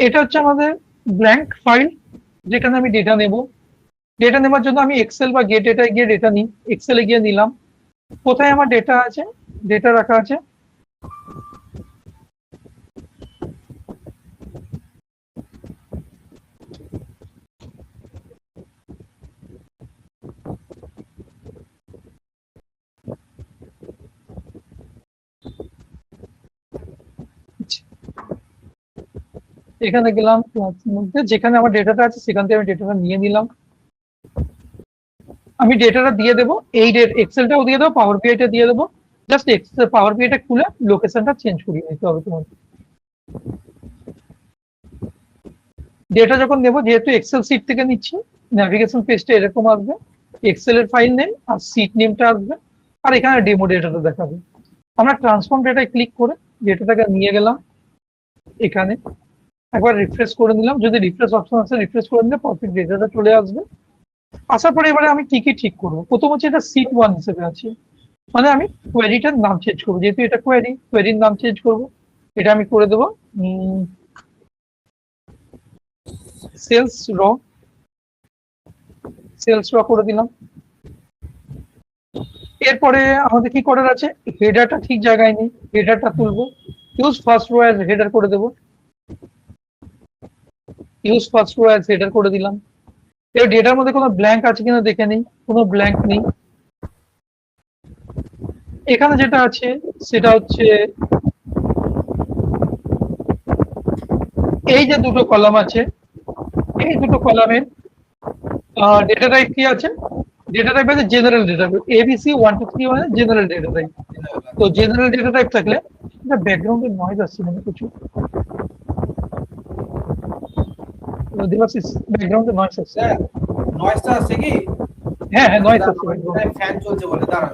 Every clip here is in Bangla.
এটা হচ্ছে আমাদের ব্ল্যাঙ্ক ফাইল, যেখানে আমি ডেটা নেব। ডেটা নেবার জন্য আমি এক্সেল বা গেট ডেটায় গিয়ে ডেটা নিই। এক্সেলে গিয়ে নিলাম। কোথায় আমার ডেটা আছে, ডেটা রাখা আছে এখানে গেলাম, ক্লাসের মধ্যে যেখানে আমার ডেটাটা আছে সেখান থেকে আমি ডেটাটা নিয়ে নিলাম। আমি ডেটাটা দিয়ে দেবো, এই এক্সেলটাও দিয়ে দেবো, পাওয়ার বিআইটা দিয়ে দেবো। জাস্ট এক্সেল পাওয়ার বিআইটা খুলে লোকেশনটা চেঞ্জ করিয়ে নিতে হবে তোমার। ডেটা যখন নেবো, যেহেতু এক্সেল সিট থেকে নিচ্ছি, ন্যাভিগেশন পেজটা এরকম আসবে, এক্সেল এর ফাইল নেম আর সিট নেমটা আসবে, আর এখানে ডেমো ডেটাটা দেখাবে। আমরা ট্রান্সফর্ম ডেটায় ক্লিক করে ডেটাটাকে নিয়ে গেলাম এখানে, একবার রিফ্রেশ করে নিলাম। যদি রিফ্রেশ অপশন আছে, রিফ্রেশ করে নিলে পারফেক্ট ডেটাটা চলে আসবে। আসার পরে এবারে আমি কি কি ঠিক করবো। প্রথম হচ্ছে এটা সিট 1 হিসেবে আছে, মানে আমি কোয়েরিটার নাম চেঞ্জ করবো, যেহেতু এটা কোয়েরি, কোয়েরির নাম চেঞ্জ করবো। এটা আমি করে দেবো সেলস র, সেলস র করে দিলাম। এরপরে আমাদের কি করার আছে, হেডারটা ঠিক জায়গায় নেই, হেডারটা তুলবো। Use first row as header করে দেবো, use first row as header করে দিলাম। এর ডেটার মধ্যে কোনো ব্ল্যাঙ্ক আছে কিনা দেখে নেই, কোনো ব্ল্যাঙ্ক নেই। এখানে যেটা আছে সেটা হচ্ছে এই যে দুটো কলাম আছে, এই দুটো কলামের ডেটা টাইপ কি আছে, ডেটা টাইপ আছে জেনারেল ডেটা টাইপ, এবিসি 1 2 3 মানে জেনারেল ডেটা টাইপ। তো জেনারেল ডেটা টাইপ থাকলে, এটা ব্যাকগ্রাউন্ডে নয়েজ আসছে মানে কিছু, দেবাশিস ব্যাকগ্রাউন্ডে নয়েজ আসছে। নয়েজটা আসছে কি? হ্যাঁ হ্যাঁ, নয়েজ আসছে, ফ্যান চলছে বলে, দাঁড়ান।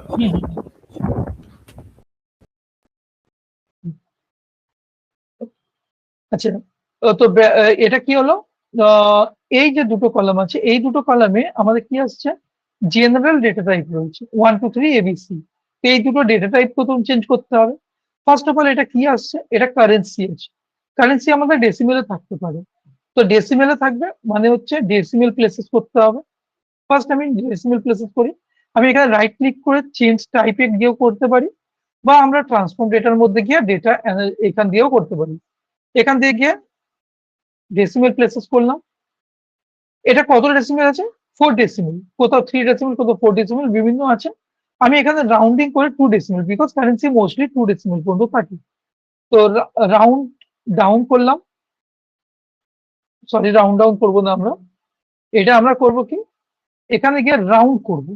আচ্ছা, তো এটা কি হলো, এই যে দুটো কলাম আছে, এই দুটো কলামে আমাদের কি আসছে, জেনারেল ডেটা টাইপ রয়েছে 1 2 3 এবিসি। এই দুটো ডেটা টাইপ প্রথম চেঞ্জ করতে হবে। ফার্স্ট অফ অল এটা কি আসছে, এটা কারেন্সি আছে। কারেন্সি আমাদের ডেসিমেলে থাকতে পারে, তো ডেসিমেলে থাকবে মানে হচ্ছে ডেসিমেল প্লেসেস করতে হবে। ফার্স্ট আমি ডেসিমেল প্লেসেস করি। আমি এখানে রাইট ক্লিক করে চেঞ্জ টাইপে গিয়েও করতে পারি, বা আমরা ট্রান্সফর্ম ডেটার মধ্যে গিয়ে ডেটা এখান দিয়েও করতে পারি। এখান দিয়ে গিয়ে ডেসিমেল প্লেসেস করলাম। এটা কত ডেসিমেল আছে, 4 ডেসিমেল, কোথাও 3 ডেসিমেল, কোথাও 4 ডেসিমেল, বিভিন্ন আছে। আমি এখানে রাউন্ডিং করে 2 decimal, because currency mostly 2 decimal পর্যন্ত থাকে। তো রাউন্ড ডাউন করলাম, সরি রাউন্ড ডাউন করবো না আমরা, এটা আমরা করব কি, এখানে গিয়ে রাউন্ড করব।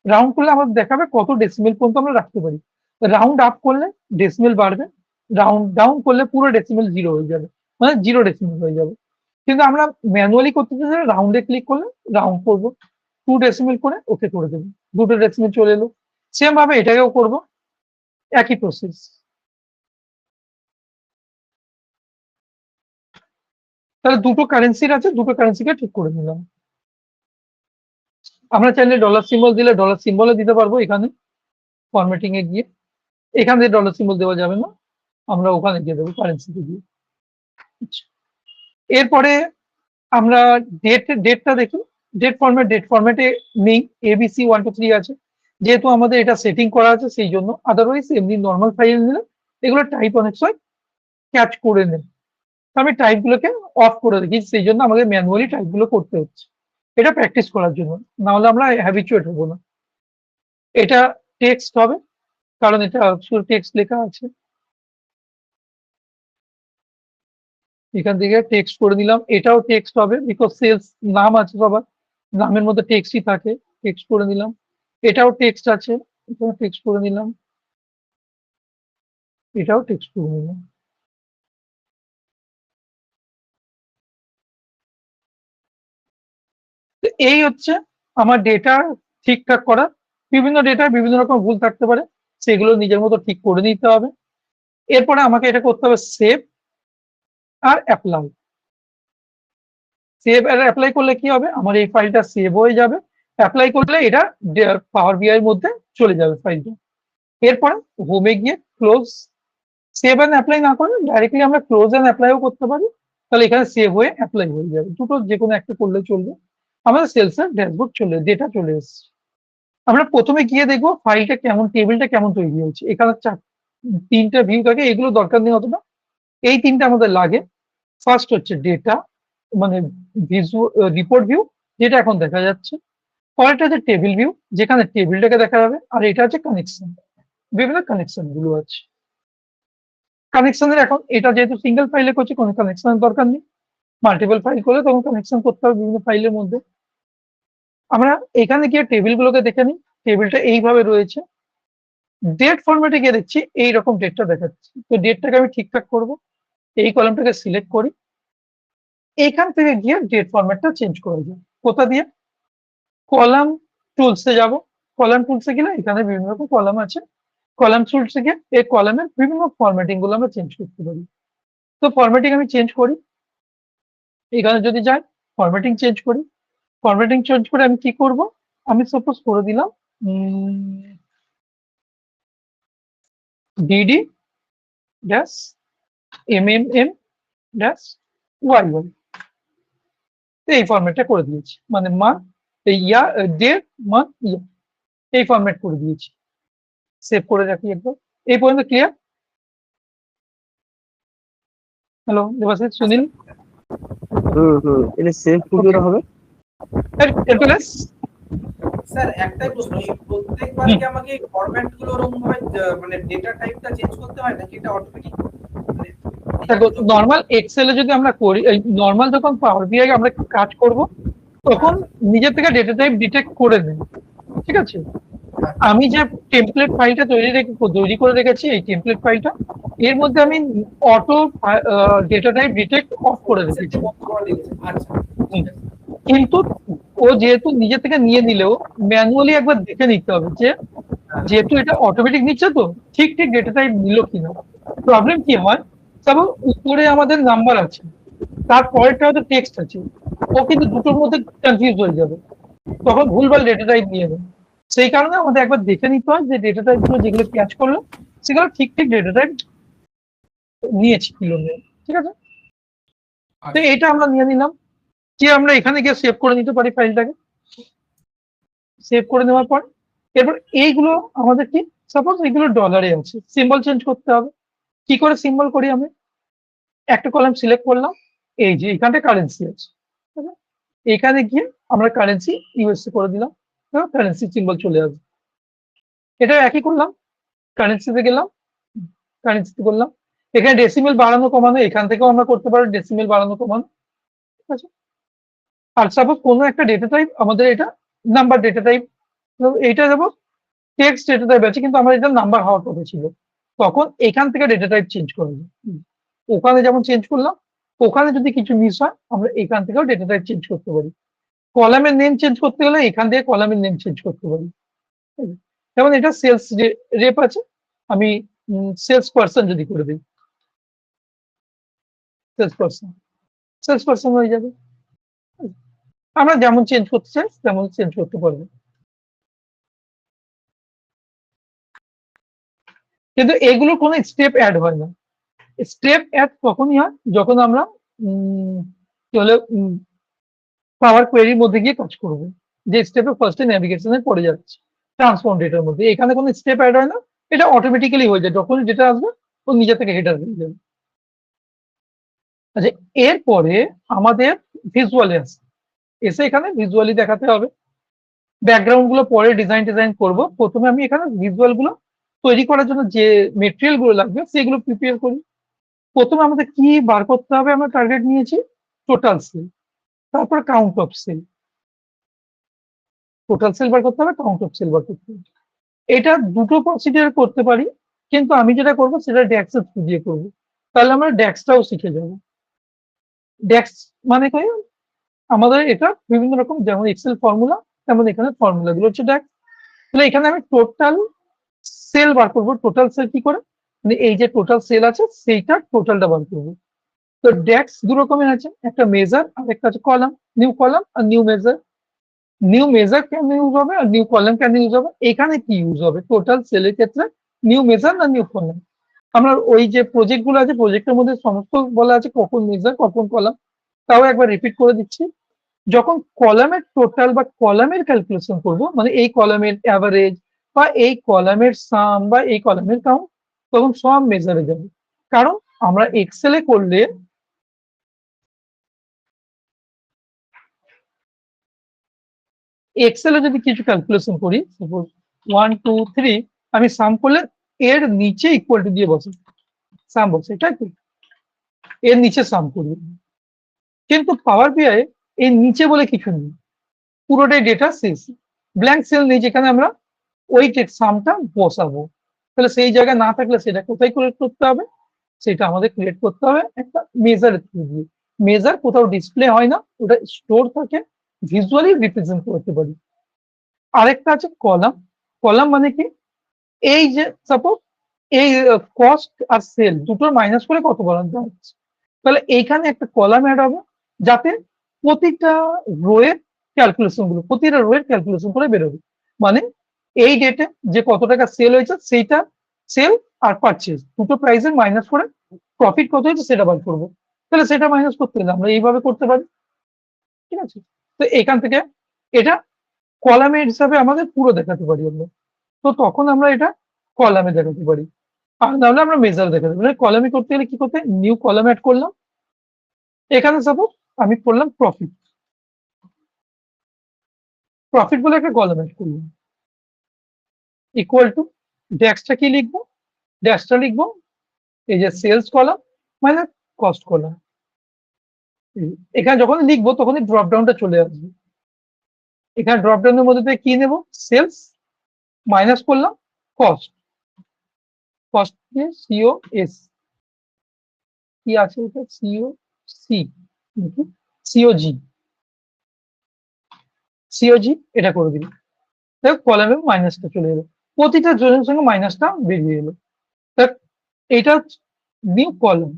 রাউন্ড করলে আমাদের দেখাবে কত ডেসিমেল পর্যন্ত আমরা রাখতে পারি। রাউন্ড আপ করলে ডেসিমেল বাড়বে, রাউন্ড ডাউন করলে পুরো ডেসিমেল 0 হয়ে যাবে, মানে 0 ডেসিমেল হয়ে যাবে। কিন্তু আমরা ম্যানুয়ালি করতে চাই, রাউন্ডে ক্লিক করলে রাউন্ড করবো, 2 ডেসিমেল করে ওকে করে দেবো, 2টো ডেসিমেল চলে এলো। সেম ভাবে এটাকেও করব, একই প্রসেস। তাহলে দুটো কারেন্সির আছে, দুটো কারেন্সিকে ঠিক করে নিলাম। আমরা চাইলে ডলার সিম্বল দিলে ডলার সিম্বলও দিতে পারবো এখানে ফরম্যাটিং এ গিয়ে। এখান থেকে ডলার সিম্বল দেওয়া যাবে না, আমরা ওখানে দিয়ে দেবো কারেন্সিতে দিয়ে। আচ্ছা, এরপরে আমরা ডেটটা দেখি। ডেট ফরম্যাটে নেই, এবিসি 1 2 3 আছে, যেহেতু আমাদের এটা সেটিং করা আছে সেই জন্য। আদারওয়াইজ এমনি নর্মাল ফাইল নিলে এগুলো টাইপ অনেক সময় ক্যাচ করে নেয়। আমি টাইপ গুলোকে অফ করে রেখেছি, সেই জন্য আমাদের ম্যানুয়ালি টাইপ গুলো করতে হচ্ছে, এটা প্র্যাকটিস করার জন্য, না হলে আমরা হ্যাবিচুয়েট হবো না। এটা টেক্সট হবে, কারণ এটা শুধু টেক্সট লেখা আছে। এখান থেকে টেক্সট করে দিলাম, এটাও টেক্সট হবে, বিকজ সেলস নাম আছে সবার, নামের মধ্যে টেক্সটই থাকে, টেক্সট করে দিলাম। এটাও টেক্সট আছে, এটাও টেক্সট করে নিলাম, এটাও টেক্সট করে নিলাম। তো এই হচ্ছে আমার ডেটা ঠিকঠাক করা। বিভিন্ন ডেটায় বিভিন্ন রকম ভুল থাকতে পারে, সেগুলো নিজের মতো ঠিক করে নিতে হবে। এরপরে আমাকে এটা করতে হবে সেভ আর অ্যাপ্লাই। সেভ আর অ্যাপ্লাই করলে কি হবে, আমার এই ফাইলটা সেভ হয়ে যাবে, অ্যাপ্লাই করলে এটা পাওয়ার বিআই এর মধ্যে চলে যাবে ফাইলটা। এরপরে হোমে গিয়ে ক্লোজ সেভ অ্যান্ড অ্যাপ্লাই না করে ডাইরেক্টলি আমরা ক্লোজ অ্যান্ড অ্যাপ্লাইও করতে পারি, তাহলে এখানে সেভ হয়ে অ্যাপ্লাই হয়ে যাবে, দুটো যে কোনো একটা করলে চলবে। আমাদের সেলসের ড্যাশবোর্ড ডেটা চলে এসেছে। আমরা প্রথমে গিয়ে দেখবো ফাইলটা কেমন, টেবিলটা কেমন তৈরি হয়েছে। এখানে তিনটা ভিউ থাকে, এগুলো দরকার নেই অতটা, এই তিনটা আমাদের লাগে। ফার্স্ট হচ্ছে ডেটা, মানে রিপোর্ট ভিউ, যেটা এখন দেখা যাচ্ছে। পরেরটা হচ্ছে টেবিল ভিউ, যেখানে টেবিলটাকে দেখা যাবে। আর এটা হচ্ছে কানেকশন, বিভিন্ন কানেকশন গুলো আছে। কানেকশনের এখন এটা যেহেতু সিঙ্গেল ফাইলে করছে, কোনো কানেকশনের দরকার নেই। মাল্টিপল ফাইল করলে তখন কানেকশন করতে হবে বিভিন্ন ফাইলের মধ্যে। আমরা এখানে গিয়ে টেবিল গুলোকে দেখে নিই। টেবিলটা এইভাবে রয়েছে। ডেট ফরম্যাটে গিয়ে দেখছি এইরকম ডেটটা দেখাচ্ছে, তো ডেটটাকে আমি ঠিকঠাক করব। এই কলামটাকে সিলেক্ট করি, এখান থেকে গিয়ে ডেট ফরম্যাটটা চেঞ্জ করে দিই। কোথা দিয়ে? কলাম টুলসে যাব। কলাম টুলসে গেলে এখানে বিভিন্ন রকম কলাম আছে। কলাম টুলসে গিয়ে এই কলামের বিভিন্ন ফরম্যাটিং গুলো আমরা চেঞ্জ করতে পারি। তো ফরম্যাটিং আমি চেঞ্জ করি, এখানে যদি যাই ফরম্যাটিং চেঞ্জ করি। ফরম্যাটিং চেঞ্জ করে আমি কি করব? আমি সাপোজ করে দিলাম DD dash MMM dash Y Y, এই ফরম্যাটটা করে দিয়েছি, মানে month year date month year, এই ফরম্যাট করে দিয়েছি। সেভ করে রাখি একবার। এই পর্যন্ত ক্লিয়ার? হ্যালো দেবাশিস, সুনীল? এটা সেভ Okay. পুজোটা হবে। এরপরে স্যার একটাই প্রশ্ন, এই প্রত্যেকবার কি আমাকে ফরম্যাট গুলো ওরকম ভাবে মানে ডেটা টাইপটা চেঞ্জ করতে হয় নাকি এটা অটোমেটিক? নর্মাল এক্সেলে যদি আমরা করি, নর্মাল যখন পাওয়ার বিআই আমরা কাজ করব, তখন নিজের থেকে ডেটা টাইপ ডিটেক্ট করে নেয়, ঠিক আছে? আমি যে টেমপ্লেট ফাইলটা তৈরি করে রেখেছি, এই টেমপ্লেট ফাইলটা, এর মধ্যে আমি auto data type detect of করে রেখেছি। আচ্ছা, কিন্তু ও যেহেতু নিজে থেকে নিয়ে নিলেও ম্যানুয়ালি একবার দেখে নিতে হবে যে যেহেতু এটা অটোমেটিক নিচ্ছে, তো ঠিক ঠিক ডেটা টাইপ নিল কিনা। প্রবলেম কি হয়, তবে উপরে আমাদের নাম্বার আছে, তারপরেরটা হয়তো টেক্সট আছে, ও কিন্তু দুটোর মধ্যে কনফিউজ হয়ে যাবে, তখন ভুলভাল ডেটা টাইপ নিয়ে নেবে। সেই কারণে আমাদের একবার দেখে নিতে হয় যে ডেটা টাইপ গুলো যেগুলো ক্যাচ করলো সেগুলো ঠিক ঠিক ডেটা টাইপ নিয়েছি কিলো নিয়ে, ঠিক আছে? তো এটা আমরা নিয়ে নিলাম, যে আমরা এখানে গিয়ে সেভ করে নিতে পারি ফাইলটাকে। সেভ করে নেওয়ার পর এরপর এইগুলো আমাদের কি, সাপোজ এইগুলো ডলারে আছে, সিম্বল চেঞ্জ করতে হবে। কি করে সিম্বল করি? আমি একটা কলাম সিলেক্ট করলাম, এই যে এখানটা কারেন্সি আছে, ঠিক আছে? এখানে গিয়ে আমরা কারেন্সি ইউএসএ করে দিলাম, কারেন্সি সিম্বল চলে আসবে। এটা একই করলাম, কারেন্সিতে গেলাম, কারেন্সিতে করলাম। এখানে ডেসিমেল বাড়ানো কমানো এখান থেকেও আমরা করতে পারি, ডেসিমেল বাড়ানো কমানো, ঠিক আছে? আর সাপোজ কোনো একটা ডেটা টাইপ আমাদের এটা নাম্বার ডেটা টাইপ, এইটা দেবো টেক্সট ডেটা টাইপ আছে, কিন্তু আমার এটা নাম্বার হওয়ার কথা ছিল, তখন এখান থেকে ডেটা টাইপ চেঞ্জ করে দিই। ওখানে যেমন চেঞ্জ করলাম, ওখানে যদি কিছু মিস হয় আমরা এখান থেকেও ডেটা টাইপ চেঞ্জ করতে পারি। কলামের নেম চেঞ্জ করতে গেলে এখান থেকে কলামের নেম চেঞ্জ করতে পারি। যেমন এটা সেলস রেপ আছে, আমি সেলস পার্সন যদি করে দিই, সেলস পার্সন হয়ে যাবে। আমরা যেমন চেঞ্জ করতে চাই তেমন চেঞ্জ করতে পারবো। কিন্তু এগুলো কোনো স্টেপ অ্যাড হয় না। স্টেপ অ্যাড তখনই হয় যখন আমরা কি হলে পাওয়ার কোয়েরির মধ্যে গিয়ে কাজ করবো, যে স্টেপে ফার্স্টে ন্যাভিগেশনে পড়ে যাচ্ছে ট্রান্সফর্ম ডেটার মধ্যে, এখানে কোনো স্টেপ অ্যাড হয় না, এটা অটোমেটিক্যালি হয়ে যায়, যখনই ডেটা আসবে ও নিজে থেকে হেডার হয়ে যাবে। আচ্ছা, এরপরে আমাদের ভিজুয়ালি আসে, এসে এখানে ভিজুয়ালি দেখাতে হবে। ব্যাকগ্রাউন্ড গুলো পরে ডিজাইন করব, প্রথমে আমি এখানে ভিজুয়াল গুলো তৈরি করার জন্য যে মেটেরিয়াল গুলো লাগবে সেগুলো প্রিপেয়ার করি। প্রথমে আমাদের কি বার করতে হবে, আমরা টার্গেট নিয়েছি টোটাল সেল, তারপর count of sale. Total sale বার করতে হবে, কাউন্ট অফ সেল বার করতে হবে। এটা দুটো প্রসিডিওর করতে পারি, কিন্তু আমি যেটা করব সেটা ড্যাক্স দিয়ে করব, তাহলে আমরা ড্যাক্সটাও শিখে যাব। ড্যাক্স মানে কি, আমাদের এটা বিভিন্ন রকম, যেমন এক্সেল ফর্মুলা তেমন এখানে ফর্মুলা গুলো হচ্ছে ড্যাক্স। তাহলে এখানে আমি টোটাল সেল বার করবো। টোটাল সেল কি করে, মানে এই যে টোটাল সেল আছে সেইটা টোটালটা বার করবো। তো ড্যাক্স দু রকমের আছে, একটা মেজার আর একটা আছে কলাম, নিউ কলাম আর নিউ মেজার। নিউ মেজার কেন ইউজ হবে আর নিউ কলাম কেন ইউজ হবে, এখানে কি ইউজ হবে টোটাল সেলের ক্ষেত্রে, নিউ মেজার না নিউ কলাম? আমরা ওই যে প্রজেক্ট গুলো আছে প্রজেক্টের মধ্যে সমস্ত বলা আছে কখন মেজার কখন কলাম, তাও একবার রিপিট করে দিচ্ছি। যখন কলামের টোটাল বা কলামের ক্যালকুলেশন করব, মানে এই কলামের অ্যাভারেজ বা এই কলামের সাম বা এই কলামের কাউন্ট, তখন সব মেজারে যাবে। কারণ আমরা এক্সেলে করলে এক্সেলে যদি কিছু ক্যালকুলেশন করি, সাপোজ 1 2 3, আমি সাম করলে এর নিচে ইকুয়াল টু দিয়ে বসে সাম বসে, তাই তো? এর নিচে সাম করি, কিন্তু পাওয়ার বিআই এর নিচে বলে কিছু নেই, পুরোটাই ডেটা শেষ, ব্ল্যাঙ্ক সেল নেই যেখানে আমরা ওই সামটা বসাবো। তাহলে সেই জায়গায় না থাকলে সেটা কোথায় ক্রিয়েট করতে হবে? সেটা আমাদের ক্রিয়েট করতে হবে একটা মেজারের থ্রু দিয়ে। মেজার কোথাও ডিসপ্লে হয় না, ওটা স্টোর থাকে, ভিজুয়ালি রিপ্রেজেন্ট করতে পারি। আরেকটা আছে কলাম। কলাম মানে কি? এই যে সাপোজ এই কস্ট আর সেল দুটোর মাইনাস করে কত বলানো যাচ্ছে, তাহলে এইখানে একটা কলাম অ্যাড হবে, যাতে প্রতিটা রোয়ের ক্যালকুলেশন গুলো প্রতিটা রোয়ের ক্যালকুলেশন করে বেরোবে। মানে এই ডেটে যে কত টাকা সেল হয়েছে সেইটা সেল আর পারচেজ দুটো প্রাইসের মাইনাস করে প্রফিট কত হয়েছে সেটা বার করবো। তাহলে সেটা মাইনাস করতে গেলে আমরা এইভাবে করতে পারি, ঠিক আছে? তো এখান থেকে এটা কলামের হিসাবে আমাদের পুরো দেখাতে পারি আমরা, তো তখন আমরা এটা কলামে দেখাতে পারি। আর নাহলে আমরা মেজার দেখাতে পারি। কলামে করতে গেলে কি করতে, নিউ কলাম অ্যাড করলাম, এখানে সাপোজ আমি করলাম প্রফিট, প্রফিট বলে একটা কলাম অ্যাড করলাম, ইকুয়াল টু ড্যাশটা কি লিখবো, ড্যাশটা লিখবো এই যে সেলস কলাম মানে কস্ট কলাম। এখানে যখন লিখবো তখনই ড্রপ ডাউনটা চলে আসবে, এখানে ড্রপ ডাউনের মধ্যে থেকে কি নেব, সেলস মাইনাস করলাম কস্ট, কস্ট দিয়ে সিও এস, কি আছে এটা সিও সি, সিওজি, সিওজি এটা করে দিলাম। দেখ কলামে মাইনাসটা চলে এলো, প্রতিটা জনের সঙ্গে মাইনাসটা বেরিয়ে এলো। দেখ এটা নিউ কলাম।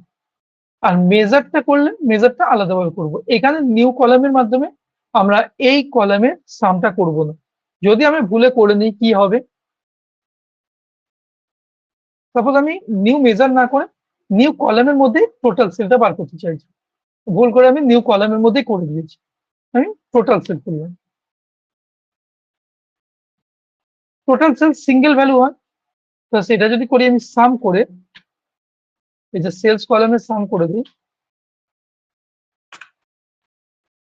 আর মেজারটা করলে মেজারটা আলাদাভাবে করব, এখানে নিউ কলামের মাধ্যমে আমরা এই কলামের সামটা করব না। যদি আমি ভুলে করে নিই কি হবে, সাপোজ আমি নিউ মেজার না করে নিউ কলামের মধ্যে টোটাল সেলটা বার করতে চাইছি, ভুল করে আমি নিউ কলামের মধ্যেই করে দিয়েছি, আমি টোটাল সেল করলাম। টোটাল সেল সিঙ্গেল ভ্যালু হয়, তো সেটা যদি করি আমি সাম করে এই যে সেলস কলামের সাম করে দিই,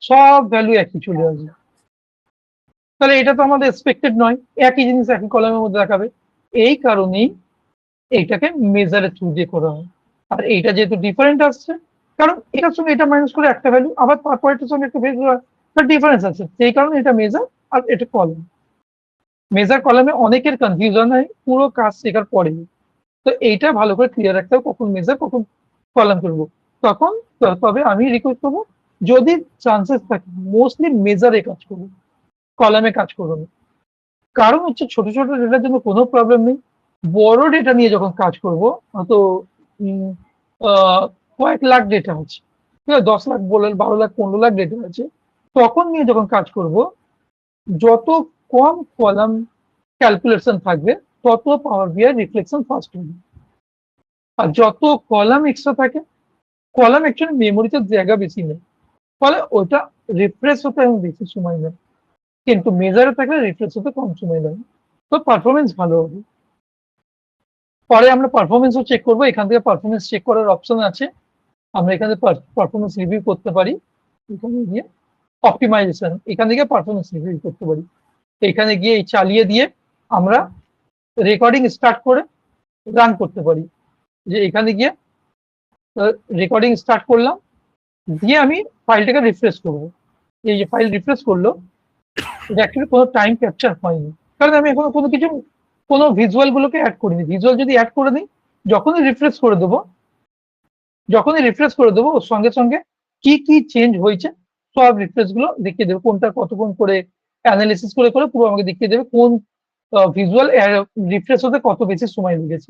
সব ভ্যালু একই চলে আসবে। তাহলে এটা তো আমাদের এক্সপেক্টেড নয়, একই জিনিস একই কলামের মধ্যে দেখাবে। এই কারণেই এইটাকে মেজারের থ্রু দিয়ে করা হয়। আর এইটা যেহেতু ডিফারেন্ট আসছে, কারণ এটার সঙ্গে এটা মাইনাস করে একটা ভ্যালু, আবার তারপরেটার সঙ্গে একটা ভ্যালু, তার ডিফারেন্স আছে, সেই কারণে এটা মেজার আর এটা কলাম। মেজার কলামে অনেকের কনফিউশন হয় পুরো কাজ শেখার পরে। তো এইটা ভালো করে ক্লিয়ার রাখতে হবে কখন মেজার কখন কলাম করবো। তখন তবে আমি রিকোয়েস্ট করবো, যদি চান্সেস থাকে মোস্টলি মেজারে কাজ করবো, কলামে কাজ করবো না। কারণ হচ্ছে ছোট ছোট ডেটার জন্য কোনো প্রবলেম নেই, বড় ডেটা নিয়ে যখন কাজ করব, হয়তো উম, কয়েক লাখ ডেটা আছে, ঠিক আছে, 10 লাখ বলেন 12 লাখ 15 লাখ ডেটা আছে, তখন নিয়ে যখন কাজ করব, যত কম কলাম ক্যালকুলেশন থাকবে তত পাওয়ার বিআই রিফ্লেকশন ফাস্ট হবে। আর যত কলাম এক্সট্রা থাকে, কলাম অ্যাকচুয়ালি মেমোরিতে জায়গা বেশি নেই, ফলে ওটা রিফ্রেশ হতে আমি বেশি সময় নেয়, কিন্তু মেজারে থাকলে রিফ্রেশ হতে কম সময় লাগে, তো পারফরমেন্স ভালো হবে। পরে আমরা পারফরমেন্সও চেক করবো, এখান থেকে পারফরমেন্স চেক করার অপশন আছে, আমরা এখানে পারফরমেন্স রিভিউ করতে পারি, এখানে গিয়ে অপটিমাইজেশন, এখান থেকে পারফরমেন্স রিভিউ করতে পারি। এখানে গিয়ে এই চালিয়ে দিয়ে আমরা রেকর্ডিং স্টার্ট করে রান করতে পারি, যে এখানে গিয়ে রেকর্ডিং স্টার্ট করলাম, দিয়ে আমি ফাইলটাকে রিফ্রেশ করবো, এই যে ফাইল রিফ্রেশ করলো, এটা অ্যাকচুয়ালি কোনো টাইম ক্যাপচার হয়নি, কারণ আমি এখনো কোনো কিছু কোনো ভিজুয়াল গুলোকে অ্যাড করিনি। ভিজুয়াল যদি অ্যাড করে দিই, যখনই রিফ্রেশ করে দেবো, যখনই রিফ্রেশ করে দেবো ওর সঙ্গে সঙ্গে কি কি চেঞ্জ হয়েছে সব রিফ্রেশ গুলো দেখিয়ে দেবে, কোনটা কতক্ষণ করে অ্যানালিসিস করে করে পুরো আমাকে দেখিয়ে দেবে কোন ভিজুয়াল রিফ্রেশ হতে কত বেশি সময় লেগেছে।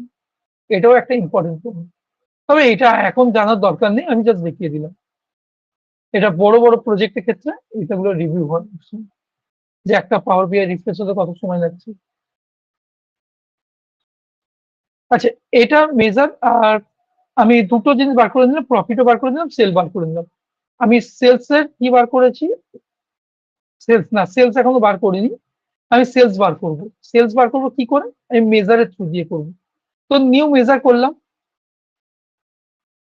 এটাও একটা ইম্পর্টেন্ট পয়েন্ট, তবে এটা এখন জানার দরকার নেই, আমি জাস্ট দেখিয়ে দিলাম। এটা বড় বড় প্রজেক্টের ক্ষেত্রে এটাগুলো রিভিউ হয়, যে একটা পাওয়ার বিআই রিফ্রেশ হতে কত সময় লাগছে। আচ্ছা, এটা মেজার। আর আমি দুটো জিনিস বার করে নিলাম, প্রফিটও বার করে নিলাম, সেল বার করে নিলাম। আমি সেলস এর কি বার করেছি? সেলস না, সেলস এখনো বার করিনি। আমি সেলস বার করব। সেলস বার করব কি করে? আমি মেজারের থ্রু দিয়ে করব। তো নিউ মেজার করলাম।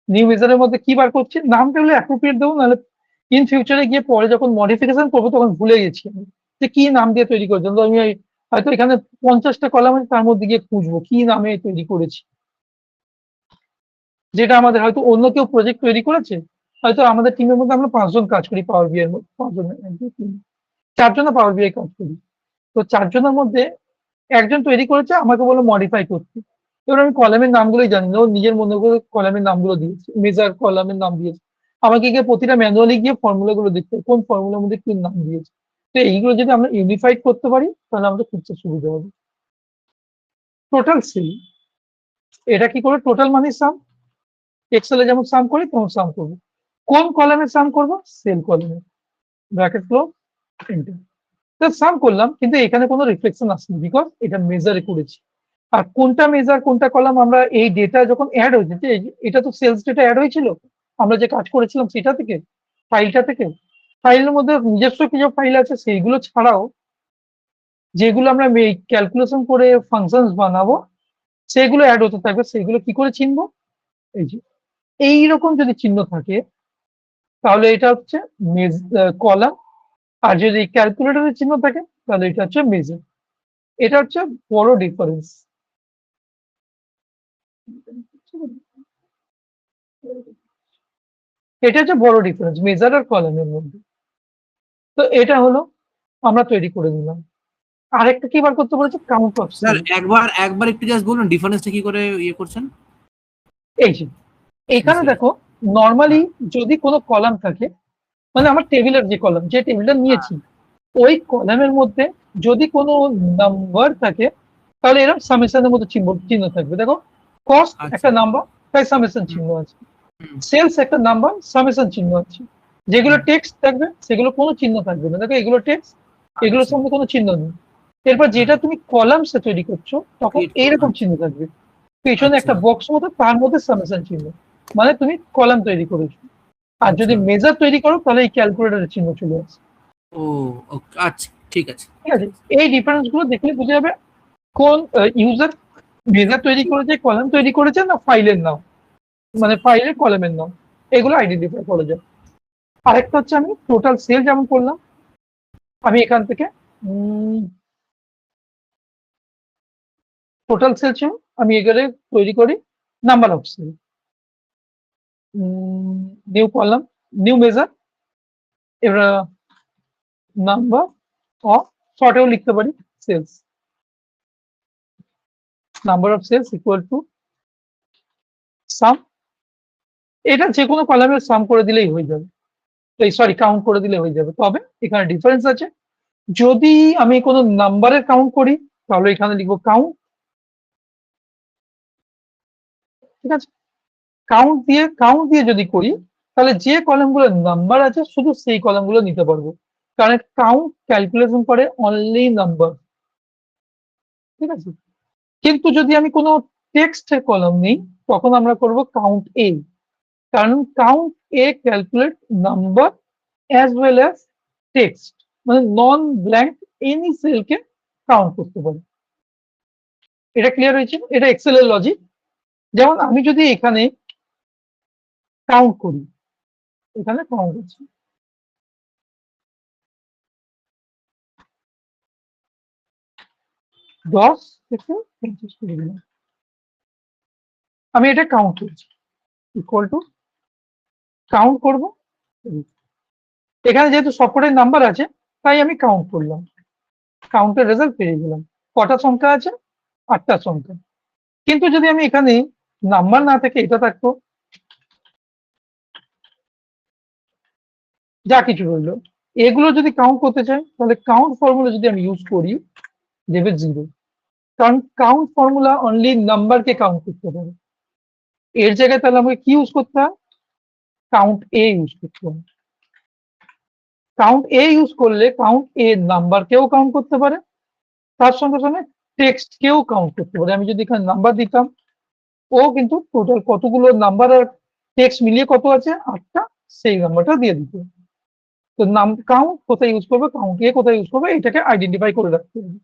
নিউ মেজারের মধ্যে কি বার করছি? নামটা হলে অ্যাপ্রোপ্রিয়েট দেবো, নাহলে ইন ফিউচারে গিয়ে পরে যখন মডিফিকেশন করবো তখন ভুলে গেছি আমি যে কি নাম দিয়ে তৈরি করেছি। তো আমি হয়তো এখানে 50টা কলাম আছে, তার মধ্যে গিয়ে খুঁজবো কি নামে তৈরি করেছি। যেটা আমাদের হয়তো অন্য কেউ প্রজেক্ট তৈরি করেছে। হয়তো আমাদের টিমের মধ্যে আমরা 5 জন কাজ করি পাওয়ার বিআই এর মধ্যে, 5 জন, 1 2 3 4 জনে পাওয়ার বিআই কাজ করি। তো 4 জনের মধ্যে একজন তৈরি করেছে, আমাকে বললো মডিফাই করতে। এবার আমি কলামের নামগুলোই জানি না, ও নিজের মনে করে কলামের নামগুলো দিয়েছে, মেজার কলামের নাম দিয়েছে। আমাকে গিয়ে প্রতিটা ম্যানুয়ালি গিয়ে ফর্মুলা গুলো দেখতে হবে, কোন ফর্মুলার মধ্যে কি নাম দিয়েছে। তো এইগুলো যদি আমরা ইউনিফাইড করতে পারি তাহলে আমাদের খুঁজতে সুবিধা হবে। টোটাল সেল, এটা কি করে? টোটাল মানে সাম। এক্সেলে যেমন সাম করি তেমন সাম করবো। কোন কলামের সাম করবো? সেল কলামের। Bracket close, enter. সাম করলাম, কিন্তু এখানে কোনো রিফ্লেকশন আসেনি, বিকজ এটা মেজারে করেছি। আর কোনটা মেজার কোনটা কলাম আমরা এই ডেটা যখন অ্যাড হয়েছে, যে এটা তো সেলস ডেটা অ্যাড হয়েছিল আমরা যে কাজ করেছিলাম সেটা থেকে, ফাইলটা থেকে। ফাইলের মধ্যে নিজস্ব কিছু ফাইল আছে, সেইগুলো ছাড়াও যেগুলো আমরা ক্যালকুলেশন করে ফাংশনস বানাবো সেগুলো অ্যাড হতে থাকবে। সেগুলো কি করে চিনবো? এই যে এইরকম যদি চিহ্ন থাকে তাহলে এটা হচ্ছে কলাম। আর যদি ক্যালকুলেটরের চিহ্ন থাকে তাহলে এটা হচ্ছে মেজার। এটা হচ্ছে বড় ডিফারেন্স। এটা হচ্ছে বড় ডিফারেন্স মেজার আর কলামের মধ্যে। তো এটা হলো আমরা তৈরি করে নিলাম। আরেকটা কি বার করতে বলেছে? Count of sir sale. একবার একবার একটু জাস্ট বলুন ডিফারেন্সটা কি করে ইয়ে করছেন? এই যে এখানে দেখো, নর্মালি যদি কোনো কলাম থাকে, মানে আমার টেবিলের যে কলাম, যে টেবিলটা নিয়েছি, ওই কলামের মধ্যে যদি কোনো নাম্বার থাকে তাহলে এরকম সামেশনের মধ্যে চিহ্ন চিহ্ন থাকবে। দেখো, কস্ট আচ্ছা। একটা নাম্বার, তাই সামেশন চিহ্ন আছে। সেলস একটা নাম্বার, সামেশন চিহ্ন আছে। যেগুলো টেক্সট থাকবে সেগুলো কোনো চিহ্ন থাকবে না। দেখো, এগুলো টেক্সট, এগুলোর সঙ্গে কোনো চিহ্ন নেই। এরপর যেটা তুমি কলামসে তৈরি করছো তখন Create করো, এইরকম আচ্ছা। চিহ্ন থাকবে, পেছনে আচ্ছা। একটা বক্স মতো, তার মধ্যে সামেশন চিহ্ন, মানে তুমি কলাম তৈরি করেছো। আর যদি আচ্ছা। মেজার তৈরি করো তাহলে এই ক্যালকুলেটরের চিহ্ন চলে আসে। ও আচ্ছা, ঠিক আছে। ঠিক আছে, এই ডিফারেন্স গুলো দেখলে বোঝা যাবে কোন ইউজার মেজার তৈরি করেছে, কলাম তৈরি করেছে, না ফাইলের নাম, মানে ফাইলের কলামের নাম। এগুলো আইডেন্টিফাই করা যায়। আরেকটা হচ্ছে আমি টোটাল সেল যেমন করলাম, আমি এখান থেকে টোটাল সেল ছিল, আমি এখানে তৈরি করি number of sale. New column, new measure. এবার নাম্বার অফ, শর্টেও লিখতে পারি, sales. Number of sales equal to sum. এটা যে কোনো কলামের সাম করে দিলেই হয়ে যাবে, এই সরি কাউন্ট করে দিলে হয়ে যাবে। তবে এখানে ডিফারেন্স আছে, যদি আমি কোনো নাম্বারের কাউন্ট করি তাহলে এখানে লিখবো কাউন্ট। ঠিক আছে, কাউন্ট দিয়ে যদি করি তাহলে যে কলামগুলো নাম্বার আছে শুধু সেই কলামগুলো নিতে পারবো, কারণ কাউন্ট ক্যালকুলেশন করে অনলি নাম্বার। ঠিক আছে, কিন্তু যদি আমি কোনো টেক্সটের কলাম নিই তখন আমরা করব কাউন্ট এ, কারণ count A calculate number as well as text, মানে নন ব্ল্যাঙ্ক এনি সেলকে কাউন্ট করতে পারে। এটা ক্লিয়ার হয়েছে? এটা এক্সেল এর লজিক। যেমন আমি যদি এখানে কাউন্ট করি, এখানে কাউন্ট আছে, দশ থেকে 50 করে দিলাম, আমি এটা কাউন্ট করছি, ইকুয়াল টু কাউন্ট করব। এখানে যেহেতু সবকটাই নাম্বার আছে তাই আমি কাউন্ট করলাম, কাউন্টের রেজাল্ট পেয়ে গেলাম। কটা সংখ্যা আছে? 8টা সংখ্যা। কিন্তু যদি আমি এখানে নাম্বার না থাকে, এটা থাকতো, যা কিছু রইলো, এগুলো যদি কাউন্ট করতে চাই তাহলে কাউন্ট ফর্মুলা যদি আমি ইউজ করি, দেবে 0, কারণ কাউন্ট ফর্মুলা অনলি নাম্বারকে কাউন্ট করতে পারে। এর জায়গায় তাহলে আমাকে কি ইউজ করতে হয়? কাউন্ট এ ইউজ করতে হবে। কাউন্ট এ ইউজ করলে কাউন্ট এ নাম্বারকেও কাউন্ট করতে পারে, তার সঙ্গে সঙ্গে টেক্সট কেও কাউন্ট করতে পারে। আমি যদি এখানে নাম্বার দিতাম ও কিন্তু টোটাল কতগুলো নাম্বার আর টেক্সট মিলিয়ে কত আছে 8টা, সেই নাম্বারটা দিয়ে দিতে হবে। তো নাম কাউন্ট কোথায় ইউজ করবে, কাউন্ট এ কোথায় ইউজ করবে, এটাকে আইডেন্টিফাই করে রাখতে হবে।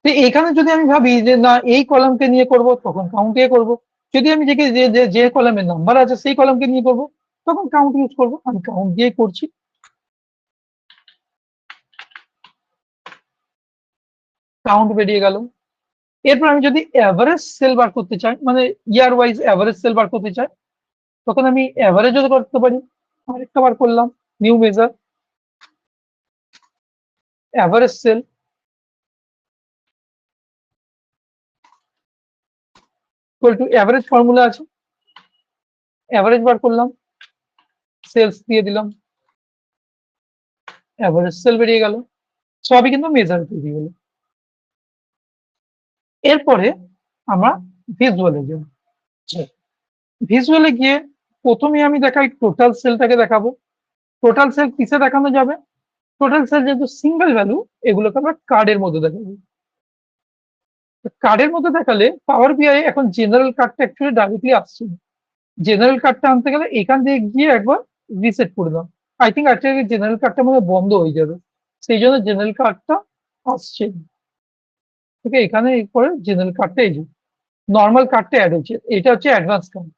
তো এখানে যদি আমি ভাবি যে না এই কলামকে নিয়ে করব, তখন কাউন্ট এ করব। যদি আমি দেখি যে যে কলামে নাম্বার আছে সেই কলামকে নিয়ে করব, তখন কাউন্ট ইউজ করব। আমি কাউন্ট দিয়ে করছি। কাউন্ট বেরিয়ে গেল। এরপর আমি যদি অ্যাভারেজ সেল বার করতে চাই, মানে ইয়ার ওয়াইজ অ্যাভারেজ সেল বার করতে চাই, তখন আমি অ্যাভারেজও করতে পারি। আরেকটা বার করলাম, new measure, average sale, equal to average formula আছে, অ্যাভারেজ বার করলাম, সেলস দিয়ে দিলাম, অ্যাভারেজ সেল বেরিয়ে গেল। সবই কিন্তু মেজার বেরিয়ে গেল। এরপরে আমরা ভিজুয়ালে যাব। ভিজুয়ালে গিয়ে প্রথমে আমি দেখাই টোটাল সেলটাকে দেখাবো। টোটাল সেল কিসে দেখানো যাবে? টোটাল সেল যেহেতু সিঙ্গেল ভ্যালু, এগুলোকে আমরা কার্ডের মধ্যে দেখাবো। কার্ডের মধ্যে দেখালে পাওয়ার বিআই এখন জেনারেল কার্ডটা অ্যাকচুয়ালি ডাইরেক্টলি আসছে না। জেনারেল কার্ডটা আনতে গেলে এখান থেকে গিয়ে একবার রিসেট করে দাও। আই থিঙ্ক আজকে জেনারেল কার্ডটা মনে হয় বন্ধ হয়ে যাবে, সেই জন্য জেনারেল কার্ডটা আসছে না। ওকে, এখানে এরপরে জেনারেল কার্ডটা এই যে নর্মাল কার্ডটা অ্যাড হচ্ছে, এটা হচ্ছে অ্যাডভান্স কার্ড,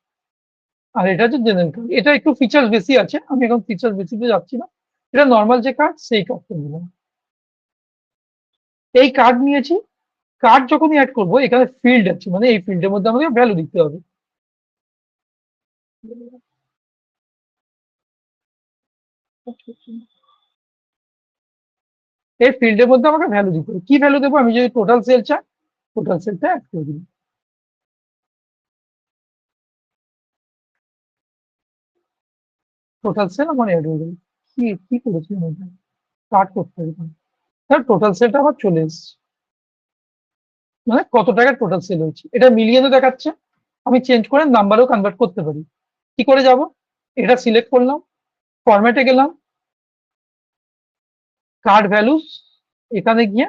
আর এটা হচ্ছে জেনারেল কার্ড। এটা একটু ফিচার্স বেশি আছে, আমি এখন ফিচার্স বেশিতে যাচ্ছি না। এটা নর্মাল যে কার্ড সেই কার্ডটা নিলাম। এই কার্ড নিয়েছি। কার্ড যখনই অ্যাড করবো এখানে ফিল্ড আছে, মানে এই ফিল্ডের মধ্যে আমাকে ভ্যালু দিতে হবে। এই ফিল্ডের মধ্যে আমাকে ভ্যালু দিতে হবে। কি ভ্যালু দেবো? আমি যদি টোটাল সেল চাই, টোটাল সেলটা অ্যাড করে দিই। টোটাল সেল আমার অ্যাড হয়ে গেল। কি কি করেছিলাম এটা? কাট করতে হবে। তার টোটাল সেলটা আবার চলে এসেছে, মানে কত টাকার টোটাল সেল হয়েছে এটা মিলিয়নে দেখাচ্ছে। আমি চেঞ্জ করে নাম্বারও কনভার্ট করতে পারি। কি করে যাব? এটা সিলেক্ট করলাম, ফরম্যাটে গেলাম, কার্ড ভ্যালুস, এখানে গিয়ে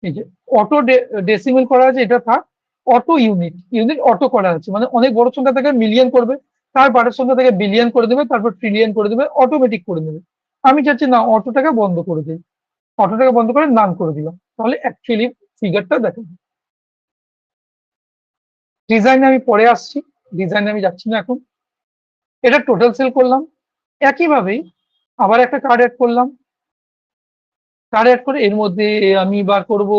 এই যে অটো ডেসিমেল করা আছে এটা থাক, অটো ইউনিট, ইউনিট অটো করা আছে, মানে অনেক বড় সংখ্যা থেকে মিলিয়ন করবে, তার বারের সংখ্যা থেকে বিলিয়ন করে দেবে, তারপর ট্রিলিয়ন করে দেবে, অটোমেটিক করে নেবে। আমি চাচ্ছি না, অটোটাকে বন্ধ করে দিই। অটোটাকে বন্ধ করে নান করে দিলাম, তাহলে অ্যাকচুয়ালি ফিগারটা দেখা যায়। ডিজাইনে আমি পরে আসছি, ডিজাইনে আমি যাচ্ছি না এখন। এটা টোটাল সেল করলাম। একইভাবেই আবার একটা কার্ড অ্যাড করলাম। কার্ড অ্যাড করে এর মধ্যে আমি বার করব